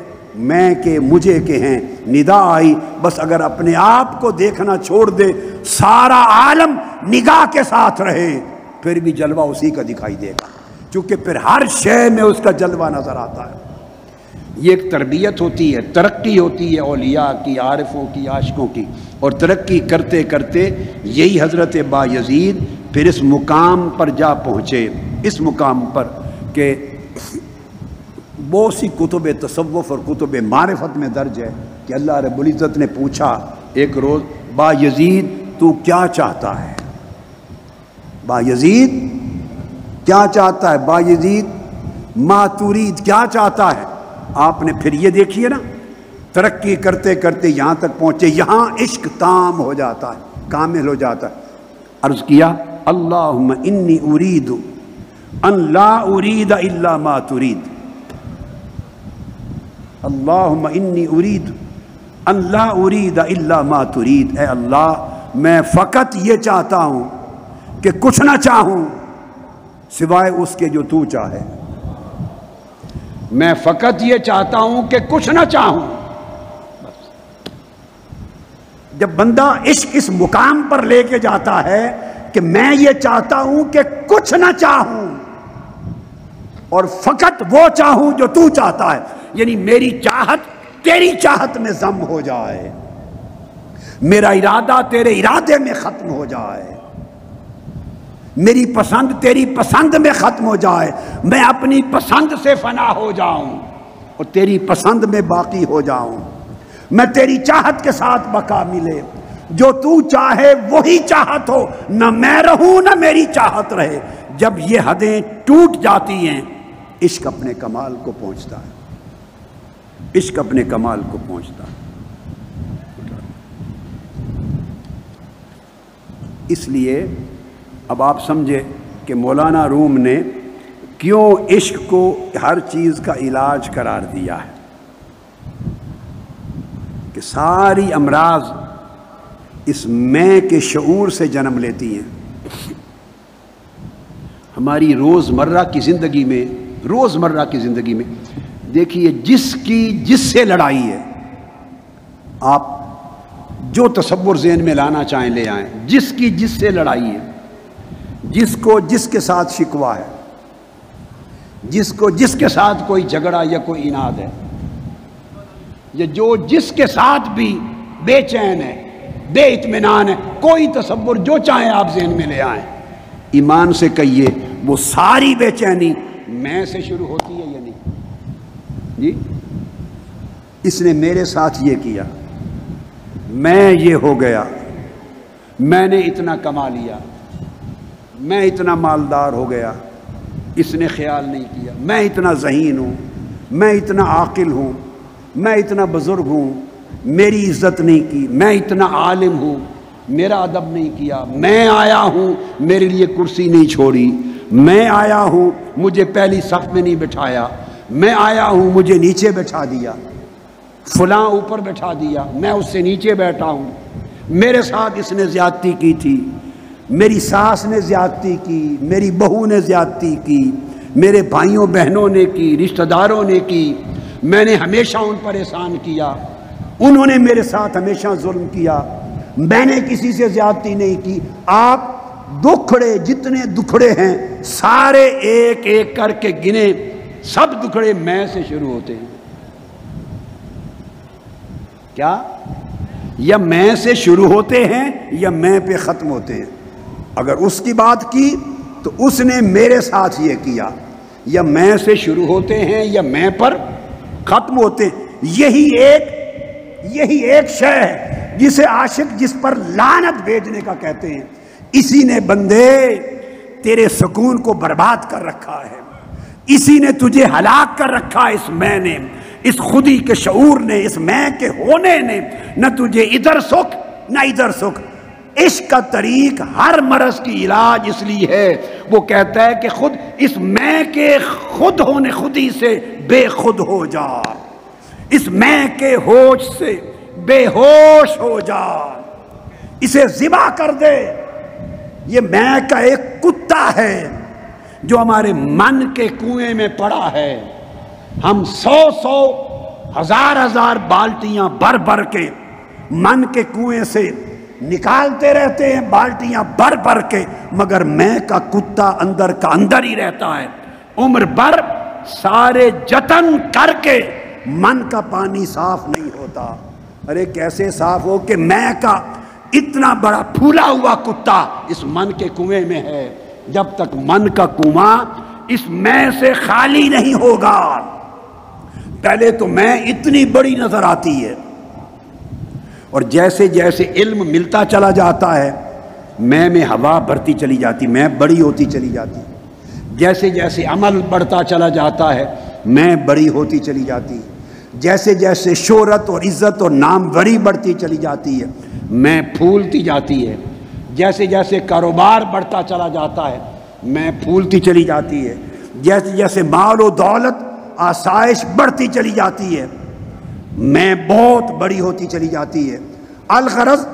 [SPEAKER 1] میں کے مجھے کے ہیں۔ ندا آئی، بس اگر اپنے آپ کو دیکھنا چھوڑ دے، سارا عالم نگاہ کے ساتھ رہے، پھر بھی جلوہ اسی کا دکھائی دے گا، چونکہ پھر ہر شے میں اس کا جلوہ نظر آتا ہے۔ یہ ایک تربیت ہوتی ہے، ترقی ہوتی ہے اولیاء کی، عارفوں کی، عاشقوں کی، اور ترقی کرتے کرتے یہی حضرت بایزید پھر اس مقام پر جا پہنچے، اس مقام پر کہ بہت سی کتب تصوف اور کتب معرفت میں درج ہے کہ اللہ رب العزت نے پوچھا ایک روز، بایزید تو کیا چاہتا ہے؟ بایزید کیا چاہتا ہے؟ بایزید ما ترید کیا چاہتا ہے؟ آپ نے پھر یہ دیکھیے نا، ترقی کرتے کرتے یہاں تک پہنچے، یہاں عشق تام ہو جاتا ہے، کامل ہو جاتا ہے۔ عرض کیا اللہم انی ارید ان لا ارید الا ما ترید، اللہم انی ارید ان لا ارید الا ما ترید، اے اللہ میں فقط یہ چاہتا ہوں کہ کچھ نہ چاہوں سوائے اس کے جو تو چاہے، میں فقط یہ چاہتا ہوں کہ کچھ نہ چاہوں۔ جب بندہ عشق اس مقام پر لے کے جاتا ہے کہ میں یہ چاہتا ہوں کہ کچھ نہ چاہوں اور فقط وہ چاہوں جو تو چاہتا ہے، یعنی میری چاہت تیری چاہت میں ضم ہو جائے، میرا ارادہ تیرے ارادے میں ختم ہو جائے، میری پسند تیری پسند میں ختم ہو جائے، میں اپنی پسند سے فنا ہو جاؤں اور تیری پسند میں باقی ہو جاؤں، میں تیری چاہت کے ساتھ بقا ملے، جو تو چاہے وہی چاہت ہو، نہ میں رہوں نہ میری چاہت رہے۔ جب یہ حدیں ٹوٹ جاتی ہیں عشق اپنے کمال کو پہنچتا ہے، عشق اپنے کمال کو پہنچتا ہے۔ اس لیے اب آپ سمجھے کہ مولانا روم نے کیوں عشق کو ہر چیز کا علاج قرار دیا ہے، کہ ساری امراض اس میں کے شعور سے جنم لیتی ہیں۔ ہماری روزمرہ کی زندگی میں دیکھیے، جس سے لڑائی ہے، آپ جو تصور ذہن میں لانا چاہیں لے آئیں، جس سے لڑائی ہے، جس کے ساتھ شکوہ ہے، جس کے ساتھ کوئی جھگڑا یا کوئی اناد ہے، یا جس کے ساتھ بھی بے چین ہے، بے اطمینان ہے، کوئی تصور جو چاہیں آپ ذہن میں لے آئیں، ایمان سے کہیے وہ ساری بے چینی میں سے شروع ہوتی ہے یا نہیں؟ جی، اس نے میرے ساتھ یہ کیا، میں یہ ہو گیا، میں نے اتنا کما لیا، میں اتنا مالدار ہو گیا، اس نے خیال نہیں کیا، میں اتنا ذہین ہوں، میں اتنا عاقل ہوں، میں اتنا بزرگ ہوں، میری عزت نہیں کی، میں اتنا عالم ہوں، میرا ادب نہیں کیا، میں آیا ہوں میرے لیے کرسی نہیں چھوڑی، میں آیا ہوں مجھے پہلی صف میں نہیں بٹھایا، میں آیا ہوں مجھے نیچے بٹھا دیا، فلاں اوپر بٹھا دیا، میں اس سے نیچے بیٹھا ہوں، میرے ساتھ اس نے زیادتی کی تھی، میری ساس نے زیادتی کی، میری بہو نے زیادتی کی، میرے بھائیوں بہنوں نے کی، رشتہ داروں نے کی، میں نے ہمیشہ ان پر احسان کیا، انہوں نے میرے ساتھ ہمیشہ ظلم کیا، میں نے کسی سے زیادتی نہیں کی۔ آپ دکھڑے جتنے دکھڑے ہیں سارے ایک ایک کر کے گنے، سب دکھڑے میں سے شروع ہوتے ہیں۔ کیا؟ یا میں سے شروع ہوتے ہیں یا میں پہ ختم ہوتے ہیں۔ اگر اس کی بات کی تو اس نے میرے ساتھ یہ کیا، یا میں سے شروع ہوتے ہیں یا میں پر ختم ہوتے ہیں۔ یہی ایک شے ہے جسے عاشق جس پر لعنت بھیجنے کا کہتے ہیں۔ اسی نے بندے تیرے سکون کو برباد کر رکھا ہے، اسی نے تجھے ہلاک کر رکھا ہے، اس میں نے، اس خودی کے شعور نے، اس میں کے ہونے نے، نہ تجھے ادھر سکھ نہ ادھر سکھ۔ عشق کا طریق ہر مرض کی علاج اس لیے ہے، وہ کہتا ہے کہ خود اس میں کے خود ہونے خودی سے بے خود ہو جا، اس میں کے ہوش سے بے ہوش ہو جا، اسے ذبح کر دے۔ یہ میں کا ایک کتا ہے جو ہمارے من کے کنویں میں پڑا ہے، ہم 100 ہزار بالٹیاں بھر بھر کے من کے کنویں سے نکالتے رہتے ہیں، بالٹیاں بھر بھر کے، مگر میں کا کتا اندر کا اندر ہی رہتا ہے، عمر بھر سارے جتن کر کے من کا پانی صاف نہیں ہوتا۔ ارے کیسے صاف ہو کہ میں کا اتنا بڑا پھولا ہوا کتا اس من کے کنویں میں ہے، جب تک من کا کنواں اس میں سے خالی نہیں ہوگا۔ پہلے تو میں اتنی بڑی نظر آتی ہے، اور جیسے جیسے علم ملتا چلا جاتا ہے میں ہوا بڑھتی چلی جاتی، میں بڑی ہوتی چلی جاتی، جیسے جیسے عمل بڑھتا چلا جاتا ہے میں بڑی ہوتی چلی جاتی، جیسے جیسے شہرت اور عزت اور ناموری بڑھتی چلی جاتی ہے میں پھولتی جاتی ہے، جیسے جیسے کاروبار بڑھتا چلا جاتا ہے میں پھولتی چلی جاتی ہے، جیسے جیسے مال و دولت آسائش بڑھتی چلی جاتی ہے میں بہت بڑی ہوتی چلی جاتی ہے۔ الغرض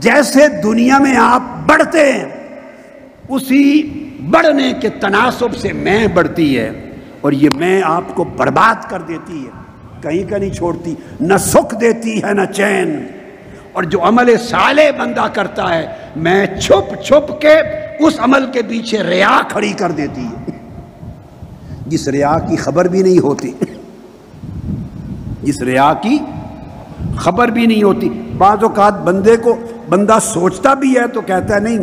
[SPEAKER 1] جیسے دنیا میں آپ بڑھتے ہیں اسی بڑھنے کے تناسب سے میں بڑھتی ہے، اور یہ میں آپ کو برباد کر دیتی ہے، کہیں کا نہیں چھوڑتی، نہ سکھ دیتی ہے نہ چین۔ اور جو عمل صالح بندہ کرتا ہے میں چھپ چھپ کے اس عمل کے پیچھے ریا کھڑی کر دیتی ہے، جس ریا کی خبر بھی نہیں ہوتی، جس ریا کی خبر بھی نہیں ہوتی۔ بعض اوقات بندہ سوچتا بھی ہے تو کہتا ہے نہیں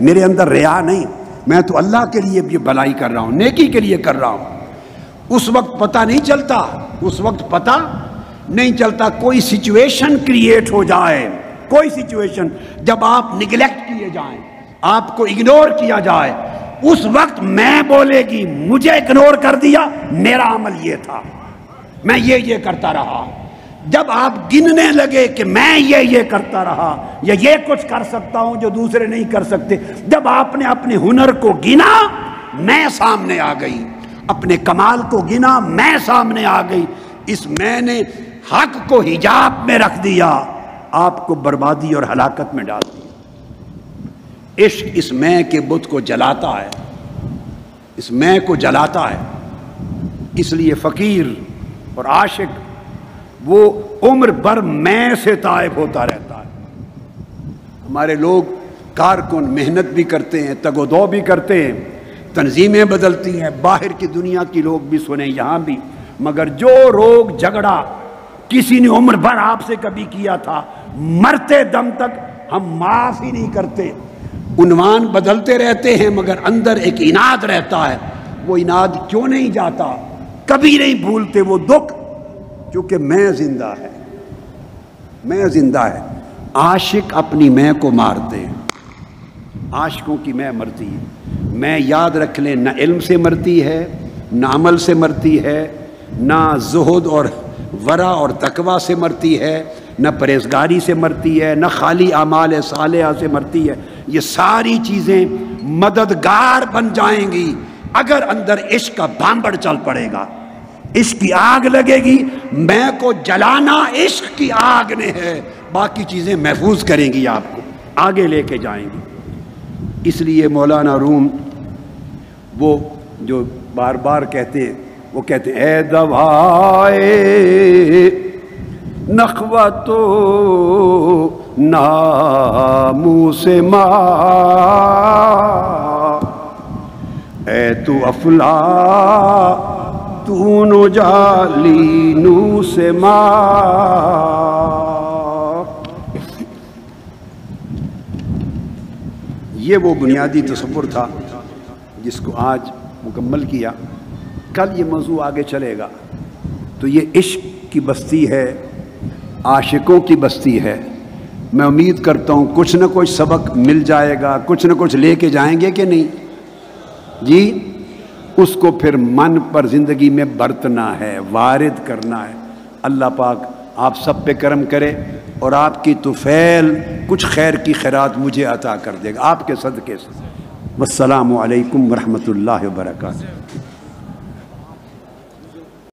[SPEAKER 1] میرے اندر ریا نہیں، میں تو اللہ کے لیے بھی بھلائی کر رہا ہوں، نیکی کے لیے کر رہا ہوں۔ اس وقت پتہ نہیں چلتا، اس وقت پتہ نہیں چلتا، کوئی سچویشن کریٹ ہو جائے، کوئی سچویشن جب آپ نگلیکٹ کیے جائیں، آپ کو اگنور کیا جائے، اس وقت میں بولے گی مجھے اگنور کر دیا، میرا عمل یہ تھا، میں یہ کرتا رہا۔ جب آپ گننے لگے کہ میں یہ کرتا رہا یا یہ کچھ کر سکتا ہوں جو دوسرے نہیں کر سکتے، جب آپ نے اپنے ہنر کو گنا، میں سامنے آ گئی، اپنے کمال کو گنا، میں سامنے آ گئی، اس میں نے حق کو حجاب میں رکھ دیا، آپ کو بربادی اور ہلاکت میں ڈال دیا۔ عشق اس میں کے بت کو جلاتا ہے، اس میں کو جلاتا ہے، اس لیے فقیر اور عاشق وہ عمر بھر میں سے تائب ہوتا رہتا ہے۔ ہمارے لوگ کارکن محنت بھی کرتے ہیں، تگ و دو بھی کرتے ہیں، تنظیمیں بدلتی ہیں، باہر کی دنیا کی لوگ بھی سنیں یہاں بھی، مگر جو روگ جھگڑا کسی نے عمر بھر آپ سے کبھی کیا تھا، مرتے دم تک ہم معاف ہی نہیں کرتے۔ عنوان بدلتے رہتے ہیں مگر اندر ایک اناد رہتا ہے، وہ اناد کیوں نہیں جاتا؟ کبھی نہیں بھولتے وہ دکھ، کیونکہ میں زندہ ہے، میں زندہ ہے۔ عاشق اپنی میں کو مارتے ہیں، عاشقوں کی میں مرتی ہے۔ میں یاد رکھ لیں، نہ علم سے مرتی ہے، نہ عمل سے مرتی ہے، نہ زہد اور ورع اور تقوی سے مرتی ہے، نہ پرہیزگاری سے مرتی ہے، نہ خالی اعمال صالحہ سے مرتی ہے۔ یہ ساری چیزیں مددگار بن جائیں گی اگر اندر عشق کا بھانبڑ چل پڑے گا، عشق کی آگ لگے گی۔ میں کو جلانا عشق کی آگ نے ہے، باقی چیزیں محفوظ کریں گی، آپ کو آگے لے کے جائیں گی۔ اس لیے مولانا روم وہ جو بار بار کہتے ہیں، وہ کہتے ہیں اے دوائے نخوت و ناموس ما، اے تو افلاطون و جالینوس ما۔ یہ وہ بنیادی تصور تھا جس کو آج مکمل کیا۔ کل یہ موضوع آگے چلے گا، تو یہ عشق کی بستی ہے، عاشقوں کی بستی ہے۔ میں امید کرتا ہوں کچھ نہ کچھ سبق مل جائے گا، کچھ نہ کچھ لے کے جائیں گے کہ نہیں جی؟ اس کو پھر من پر زندگی میں برتنا ہے، وارد کرنا ہے۔ اللہ پاک آپ سب پہ کرم کرے اور آپ کی طفیل کچھ خیر کی خیرات مجھے عطا کر دے گا آپ کے صدقے سے۔ والسلام علیکم ورحمۃ اللہ وبرکاتہ۔